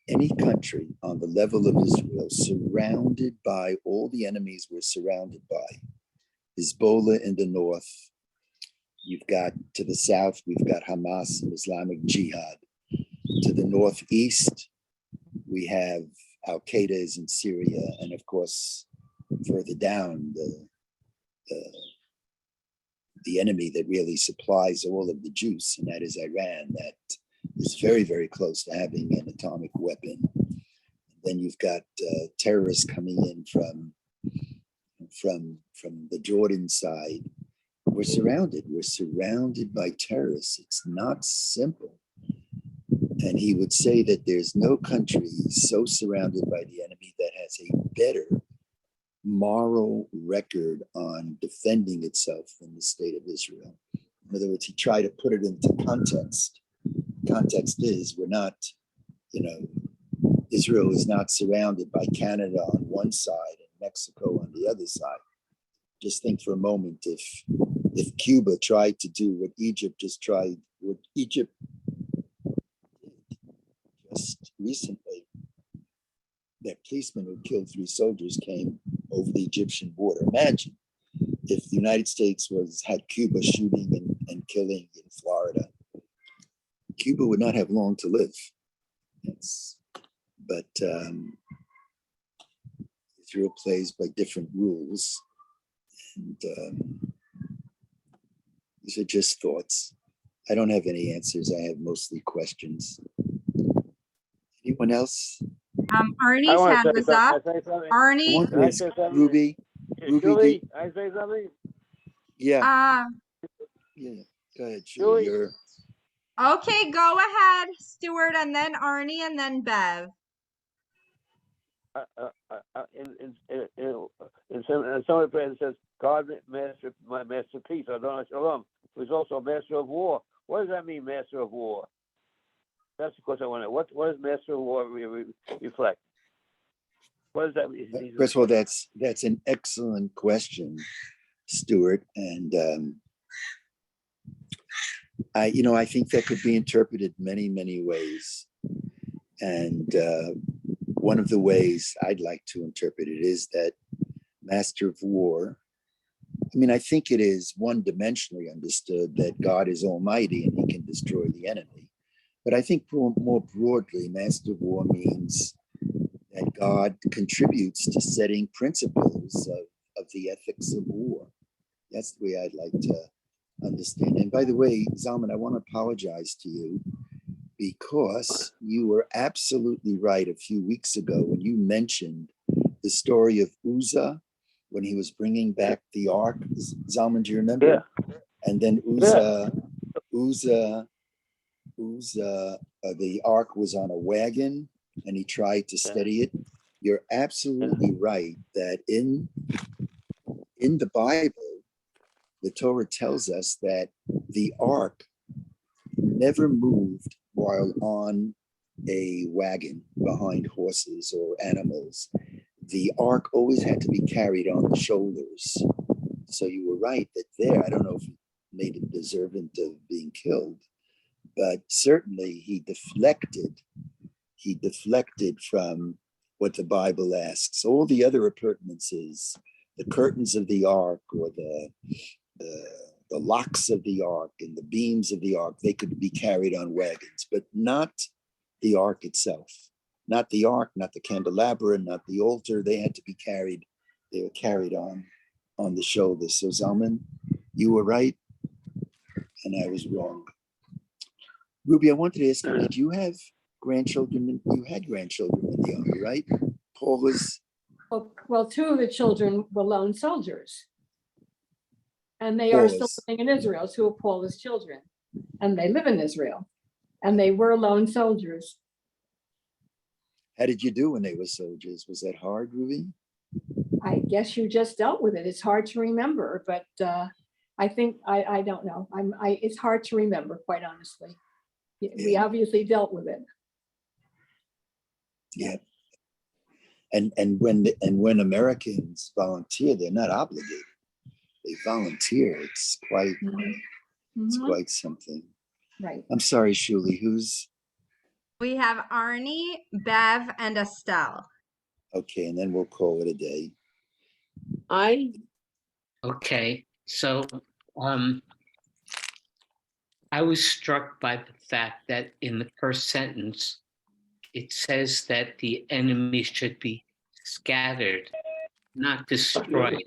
any country on the level of Israel surrounded by all the enemies we're surrounded by. Hezbollah in the north. You've got to the south, we've got Hamas and Islamic Jihad. To the northeast, we have Al-Qaeda is in Syria. And of course, further down, the enemy that really supplies all of the juice, and that is Iran, that is very, very close to having an atomic weapon. And then you've got terrorists coming in from the Jordan side. We're surrounded by terrorists. It's not simple. And he would say that there's no country so surrounded by the enemy that has a better moral record on defending itself than the state of Israel. In other words, he tried to put it into context. Context is we're not, Israel is not surrounded by Canada on one side and Mexico on the other side. Just think for a moment, if Cuba tried to do what Egypt just recently, that policeman who killed 3 soldiers came over the Egyptian border. Imagine if the United States had Cuba shooting and killing in Florida. Cuba would not have long to live. But Israel plays by different rules. And these are just thoughts. I don't have any answers. I have mostly questions. Anyone else? Arnie's hand was up. Arnie, Ruby. Julie, I say something? Yeah. Yeah. Go ahead, Julie. okay, go ahead, Stuart, and then Arnie, and then Bev. In some of the prayers it says, God, my master of peace, Adonai Shalom, who is also a master of war. What does that mean, master of war? That's the question I want to know. What does master of war reflect? What does that mean? First of all, that's an excellent question, Stuart. And I think that could be interpreted many, many ways. And one of the ways I'd like to interpret it is that master of war, I think it is one-dimensionally understood that God is almighty and he can destroy the enemy. But I think more broadly, master of war means that God contributes to setting principles of the ethics of war. That's the way I'd like to understand. And by the way, Zalman, I want to apologize to you because you were absolutely right a few weeks ago when you mentioned the story of Uzzah when he was bringing back the ark. Zalman, do you remember? Yeah. And then Uzzah, the ark was on a wagon and he tried to steady it. You're absolutely right that in the Bible, the Torah tells us that the ark never moved while on a wagon behind horses or animals. The ark always had to be carried on the shoulders. So you were right that there, I don't know if it made him deserving of being killed, but certainly he deflected from what the Bible asks. All the other appurtenances, the curtains of the ark or the locks of the ark and the beams of the ark, they could be carried on wagons, but not the ark itself. Not the ark, not the candelabra, not the altar. They had to be carried. They were carried on the shoulders. So Zalman, you were right, and I was wrong. Ruby, I wanted to ask you, did you have grandchildren? You had grandchildren in the army, right? Paula's. Well, 2 of the children were lone soldiers. And they are still living in Israel, 2 of Paula's children. And they live in Israel. And they were lone soldiers. How did you do when they were soldiers? Was that hard, Ruby? I guess you just dealt with it. It's hard to remember, but I think, I don't know. It's hard to remember, quite honestly. We obviously dealt with it. Yeah. And when Americans volunteer, they're not obligated. They volunteer. It's quite it's quite something. Right. I'm sorry, Shuli. Who's? We have Arnie, Bev, and Estelle. Okay, and then we'll call it a day. Okay, so I was struck by the fact that in the first sentence, it says that the enemy should be scattered, not destroyed.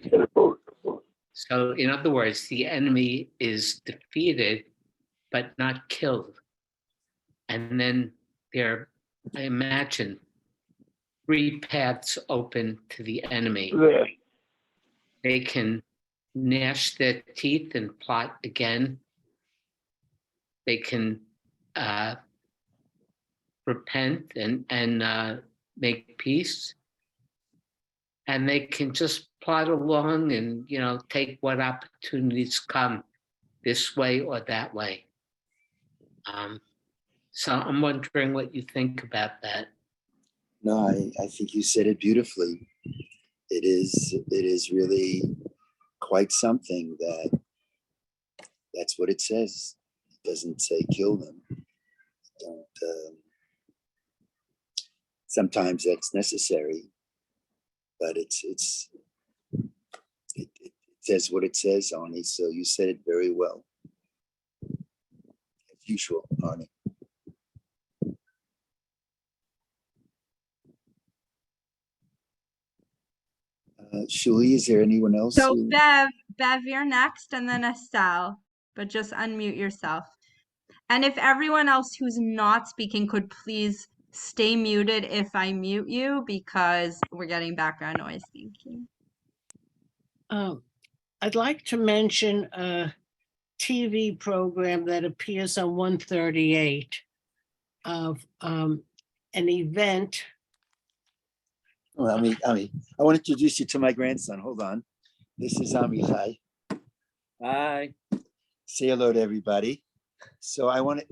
So in other words, the enemy is defeated, but not killed. And then there, I imagine, 3 paths open to the enemy. They can gnash their teeth and plot again. They can repent and make peace. And they can just plod along and, take what opportunities come this way or that way. So I'm wondering what you think about that. No, I think you said it beautifully. It is really quite something that's what it says. It doesn't say kill them. Don't. Sometimes that's necessary, but it says what it says, Arnie. So you said it very well, as usual, Arnie. Shuli, is there anyone else? So Bev, you're next, and then Estelle, but just unmute yourself. And if everyone else who's not speaking could please stay muted if I mute you, because we're getting background noise. Thank you. I'd like to mention a TV program that appears on 138 of an event. Well, I want to introduce you to my grandson. Hold on. This is Amichai. Hi. Say hello to everybody. So Ami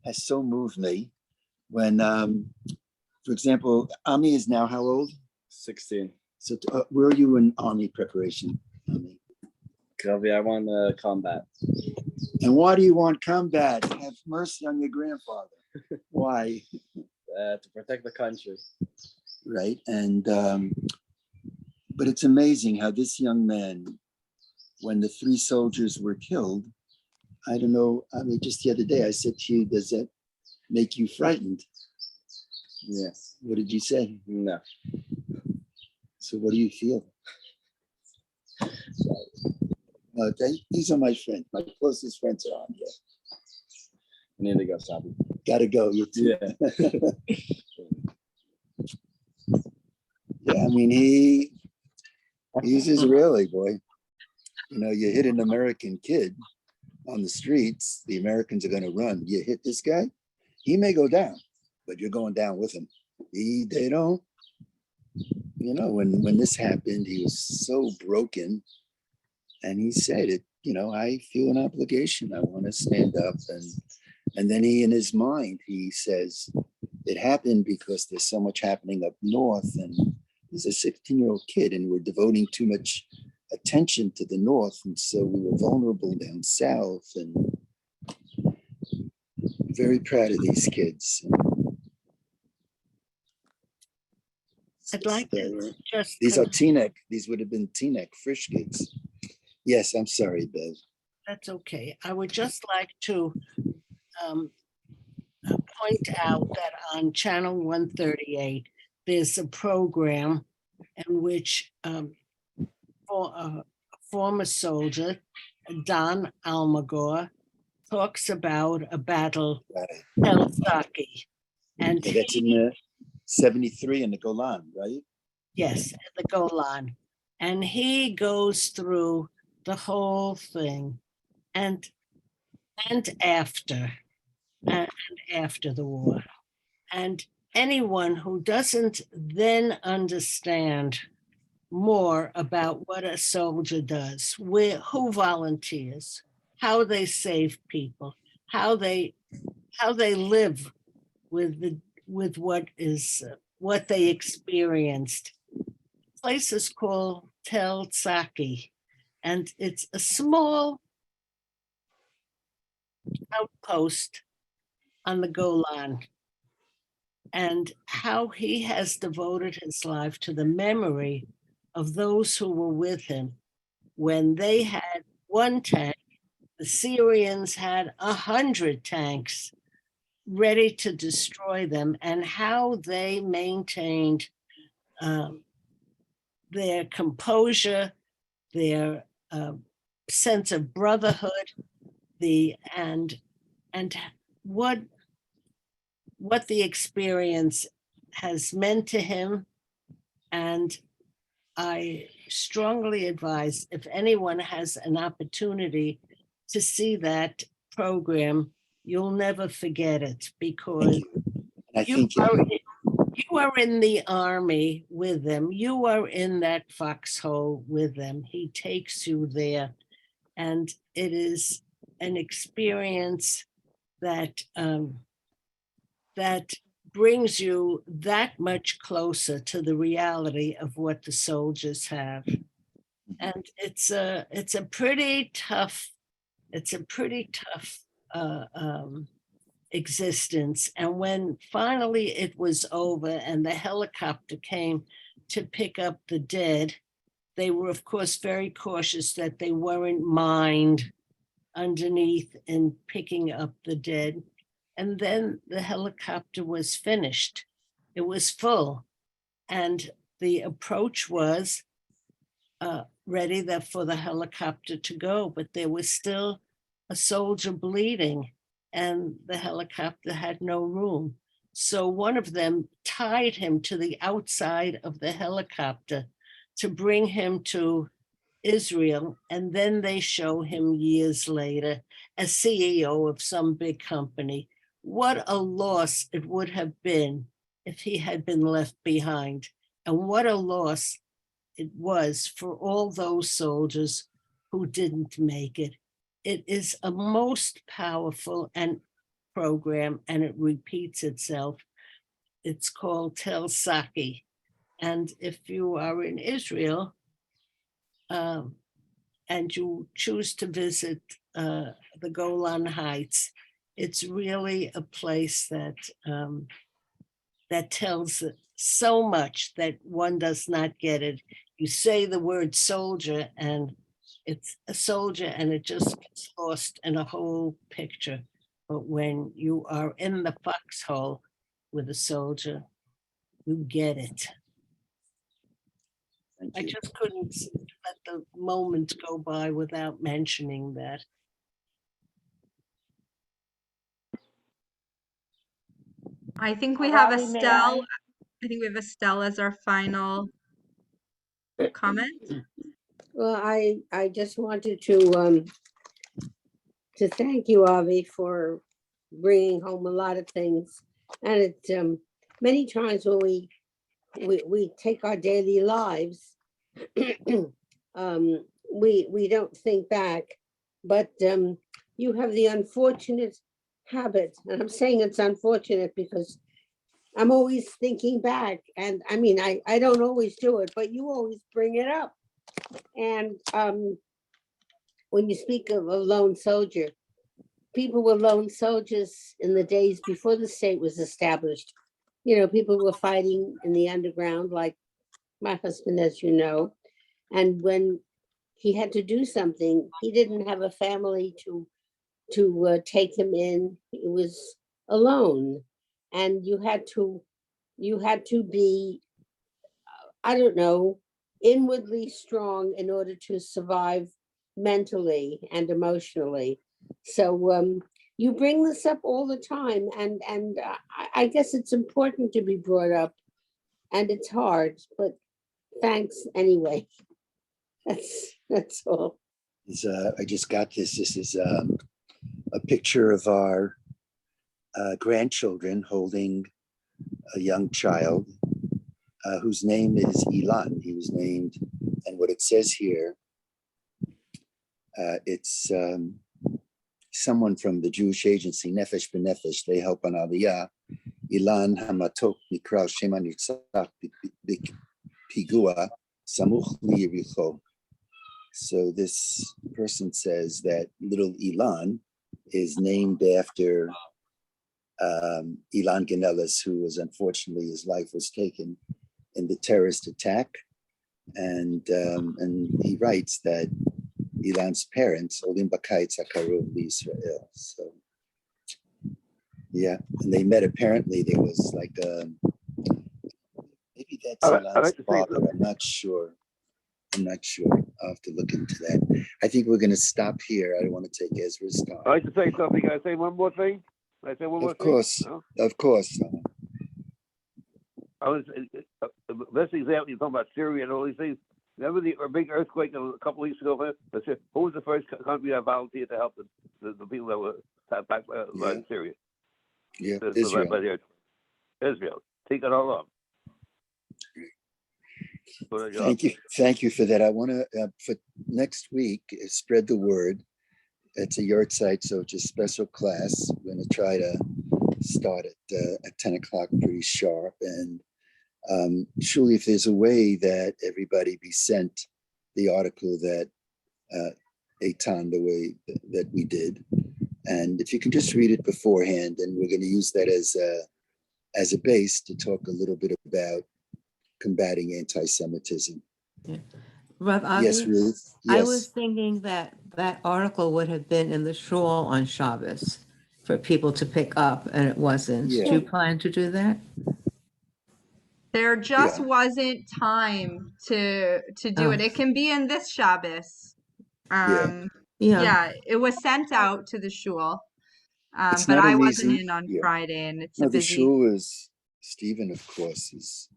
has so moved me when, for example, Ami is now how old? 16. So where are you in Army preparation, Ami? Kravi, I want combat. And why do you want combat? Have mercy on your grandfather. Why? To protect the country. Right. And, but it's amazing how this young man, when the 3 soldiers were killed, I don't know, I mean, just the other day I said to you, does that make you frightened? Yes. What did you say? No. So what do you feel? Okay, these are my friends. My closest friends are on here. I need to go, Sabi. Gotta go, you too. Yeah. Yeah, I mean, he's Israeli, boy. You know, you hit an American kid on the streets, the Americans are going to run. You hit this guy, he may go down, but you're going down with him. They don't, you know, when this happened, he was so broken. And he said it, you know, I feel an obligation. I want to stand up. And then he, in his mind, he says, it happened because there's so much happening up north. And there's a 16-year-old kid, and we're devoting too much attention to the north. And so we were vulnerable down south. And very proud of these kids. I'd like to just. These are Teaneck. These would have been Teaneck Frisch kids. Yes, I'm sorry, Bev. That's okay. I would just like to point out that on channel 138, there's a program in which for a former soldier, Don Almagor, talks about a battle, Helsaki. And that's in 73 in the Golan, right? Yes, the Golan. And he goes through the whole thing and after the war. And anyone who doesn't then understand more about what a soldier does, who volunteers, how they save people, how they live with what they experienced. The place is called Tel Tsaki, and it's a small outpost on the Golan, and how he has devoted his life to the memory of those who were with him when they had 1 tank. The Syrians had 100 tanks ready to destroy them, and how they maintained their composure, their sense of brotherhood, and what the experience has meant to him. And I strongly advise, if anyone has an opportunity to see that program, you'll never forget it, because you are in the army with them. You are in that foxhole with them. He takes you there, and it is an experience that brings you that much closer to the reality of what the soldiers have. And it's a pretty tough, existence. And when finally it was over and the helicopter came to pick up the dead, they were, of course, very cautious that they weren't mined underneath and picking up the dead. And then the helicopter was finished. It was full. And the approach was ready for the helicopter to go, but there was still a soldier bleeding and the helicopter had no room. So one of them tied him to the outside of the helicopter to bring him to Israel. And then they show him years later as CEO of some big company. What a loss it would have been if he had been left behind. And what a loss it was for all those soldiers who didn't make it. It is a most powerful program, and it repeats itself. It's called Tel Saki. And if you are in Israel and you choose to visit the Golan Heights, it's really a place that that tells so much that one does not get it. You say the word soldier and it's a soldier and it just gets lost in a whole picture. But when you are in the foxhole with a soldier, you get it. I just couldn't let the moment go by without mentioning that. I think we have Bobby, may Estelle. I think we have Estelle as our final comment. Well, I just wanted to thank you, Avi, for bringing home a lot of things. And it's many times when we take our daily lives, we don't think back, but you have the unfortunate habit, and I'm saying it's unfortunate because I'm always thinking back, and I mean, I don't always do it, but you always bring it up. And when you speak of a lone soldier, people were lone soldiers in the days before the state was established. You know, people were fighting in the underground, like my husband, as you know. And when he had to do something, he didn't have a family to take him in. He was alone, and you had to be, I don't know, inwardly strong in order to survive mentally and emotionally. So you bring this up all the time, and I guess it's important to be brought up, and it's hard, but thanks anyway. That's all. I just got this. This is a picture of our grandchildren holding a young child whose name is Ilan. He was named, and what it says here, it's someone from the Jewish agency Nefesh B'Nefesh. They help on Aliyah. Ilan Hamatok Nikra Shema Nitzach Pigua Samuch Yericho. So this person says that little Ilan is named after Ilan Ganelis, who was unfortunately, his life was taken in the terrorist attack. And he writes that Ilan's parents, Olim Bakayt Zakarov Israel. So yeah, and they met, apparently there was like maybe that's Ilan's father. I'm not sure. I'll have to look into that. I think we're going to stop here. I don't want to take Ezra's time. I'd like to say something. Can I say one more thing? Can I say one more thing? No? Of course. I was best example. You're talking about Syria and all these things. Remember the big earthquake a couple weeks ago? Who was the first country that volunteered to help the people that were back in Syria? Yeah, Israel. Israel. Take it all up. Thank you for that. I want to for next week spread the word. It's a yard site, so it's a special class. We're going to try to start at 10 o'clock pretty sharp. And surely if there's a way that everybody be sent the article that Eitan, the way that we did. And if you can just read it beforehand, and we're going to use that as a base to talk a little bit about combating anti-Semitism. Yeah. Rev Yes, Avi, Ruth? I was Yes. thinking that that article would have been in the shul on Shabbos for people to pick up, and it wasn't. Yeah. Do you plan to do that? There just Yeah. wasn't time to do Oh. it. It can be in this Shabbos. Yeah. Yeah, it was sent out to the shul. It's But not I an wasn't easy, in on yeah. Friday, and it's a No, the busy. shul is, Stephen, of course, is,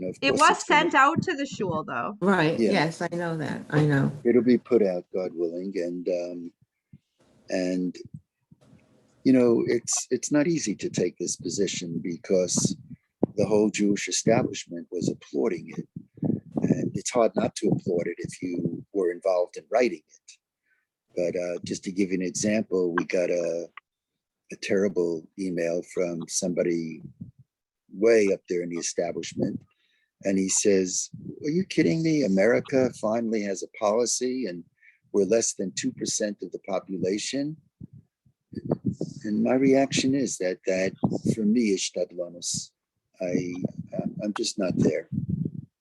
of It course was it's going sent out to the shul, though. Right. Yeah. Yes, I know that. I know. It'll be put out, God willing. And it's not easy to take this position because the whole Jewish establishment was applauding it. And it's hard not to applaud it if you were involved in writing it. But just to give you an example, we got a terrible email from somebody way up there in the establishment. And he says, are you kidding me? America finally has a policy and we're less than 2% of the population. And my reaction is that for me is shtadlanus. I'm just not there.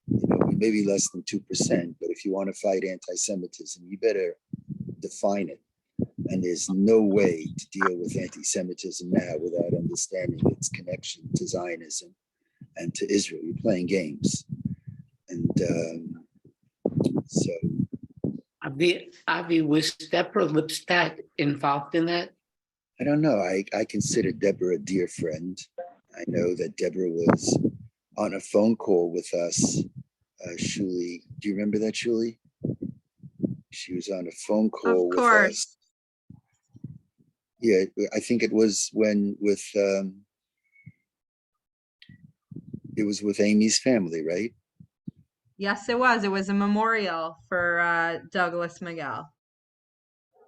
We may be less than 2%, but if you want to fight anti-Semitism, you better define it. And there's no way to deal with anti-Semitism now without understanding its connection to Zionism and to Israel. You're playing games. And so. Avi, was Deborah Lipstadt involved in that? I don't know. I consider Deborah a dear friend. I know that Deborah was on a phone call with us. Shuli, do you remember that, Shuli? She was on a phone call with us. Yeah, I think it was it was with Amy's family, right? Yes, it was. It was a memorial for Douglas Miguel.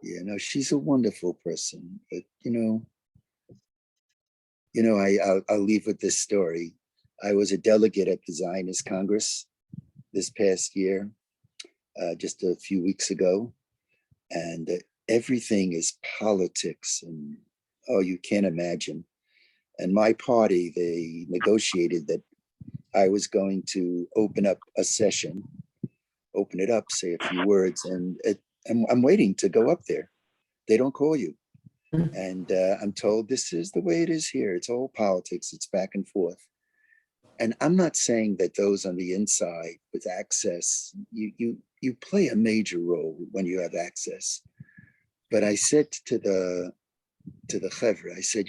Yeah, no, she's a wonderful person. But I'll leave with this story. I was a delegate at the Zionist Congress this past year, just a few weeks ago, and everything is politics, and you can't imagine. And my party, they negotiated that I was going to open up a session, open it up, say a few words, and I'm waiting to go up there. They don't call you. And I'm told this is the way it is here. It's all politics. It's back and forth. And I'm not saying that those on the inside with access, you play a major role when you have access. But I said to the chevra, I said,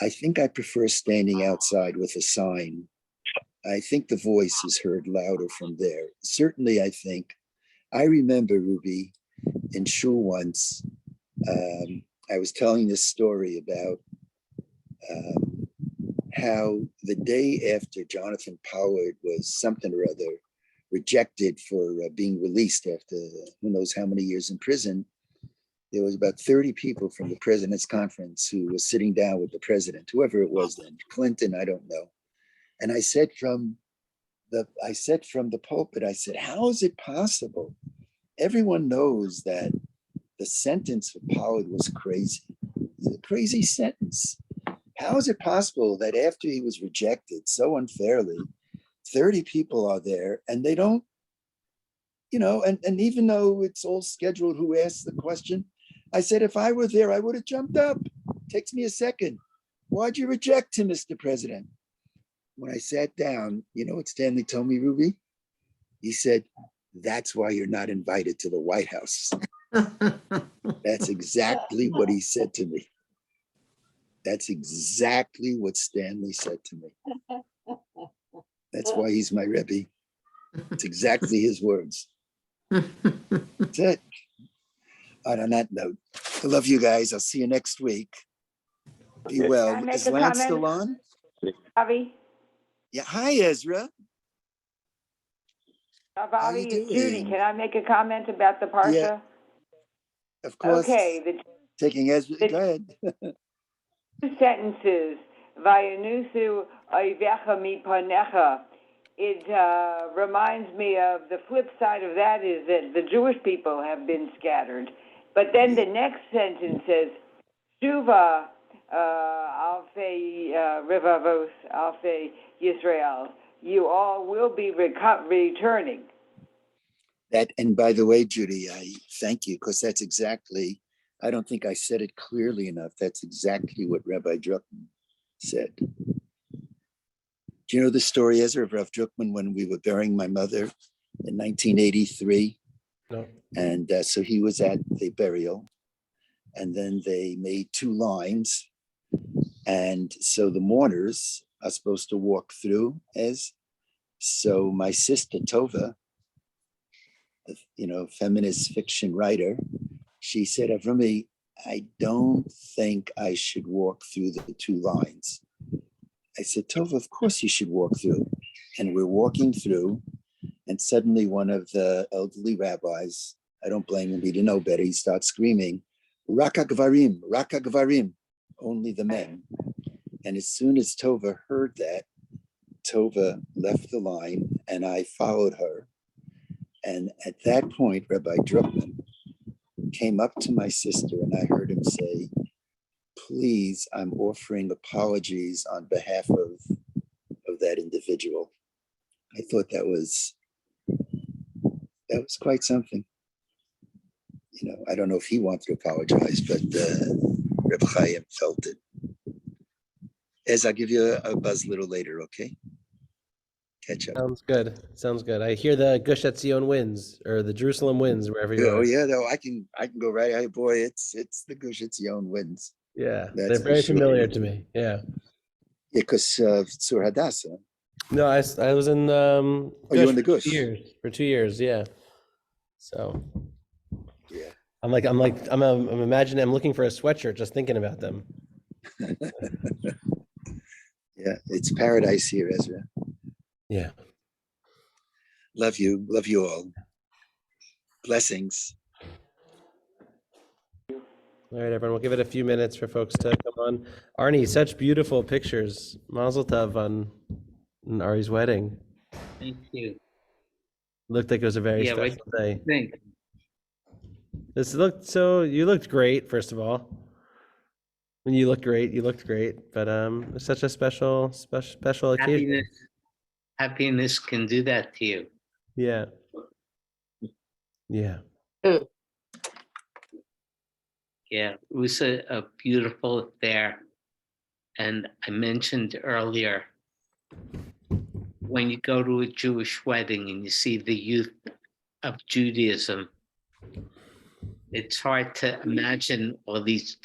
I think I prefer standing outside with a sign. I think the voice is heard louder from there. Certainly, I remember, Ruby, in shul once, I was telling this story about how the day after Jonathan Pollard was something or other rejected for being released after who knows how many years in prison, there was about 30 people from the president's conference who were sitting down with the president, whoever it was then, Clinton, I don't know. And I said from the pulpit, I said, how is it possible? Everyone knows that the sentence for Pollard was crazy. It's a crazy sentence. How is it possible that after he was rejected so unfairly, 30 people are there and they don't, and even though it's all scheduled who asked the question, I said, if I were there, I would have jumped up. Takes me a second. Why'd you reject him, Mr. President? When I sat down, you know what Stanley told me, Ruby? He said, that's why you're not invited to the White House. That's exactly what he said to me. That's exactly what Stanley said to me. That's why he's my Rebbe. It's exactly his words. That's it. All right, on that note, I love you guys. I'll see you next week. Be well. Is Lance still on? Avi? Yeah. Hi, Ezra. Avi, it's Judy. Can I make a comment about the Parsha? Yeah. Of course. Okay. Taking Ezra. Go ahead. sentences, Vayanusu Oivecha Mipanecha, it reminds me of the flip side of that is that the Jewish people have been scattered. But then the next sentence says, Shuva Alfei Rivavos Alfei Yisrael, you all will be returning. That, and by the way, Judy, I thank you, because that's exactly, I don't think I said it clearly enough. That's exactly what Rabbi Druckmann said. Do you know the story, Ezra, of Rav Druckmann when we were burying my mother in 1983? No. And so he was at the burial, and then they made two lines. And so the mourners are supposed to walk through so my sister Tova, feminist fiction writer, she said, Avrami, I don't think I should walk through the two lines. I said, Tova, of course you should walk through. And we're walking through, and suddenly one of the elderly rabbis, I don't blame him, he didn't know better, he starts screaming, Raka Gvarim, only the men. And as soon as Tova heard that, Tova left the line and I followed her. And at that point, Rabbi Druckmann came up to my sister and I heard him say, please, I'm offering apologies on behalf of that individual. I thought that was quite something. I don't know if he wanted to apologize, but Reb Chaim felt it. As I'll give you a buzz a little later, okay? Catch up. Sounds good. I hear the Gush Etzion wins, or the Jerusalem wins, wherever you are. Oh yeah, no, I can go right. Hey, boy, it's the Gush Etzion wins. Yeah, That's they're very sure. familiar to me. Yeah. Yeah, because Tzur Hadassah. No, I was in you in the for Gush? 2 years. For 2 years, yeah. So yeah, I'm imagining, I'm looking for a sweatshirt just thinking about them. Yeah, it's paradise here, Ezra. Yeah. Love you all. Blessings. All right, everyone, we'll give it a few minutes for folks to come on. Arnie, such beautiful pictures. Mazel tov on Ari's wedding. Thank you. Looked like it was a very special day. Thank You looked great, first of all. When you looked great, but it's such a special occasion. Happiness can do that to you. Yeah. Yeah, it was a beautiful affair. And I mentioned earlier, when you go to a Jewish wedding and you see the youth of Judaism, it's hard to imagine all these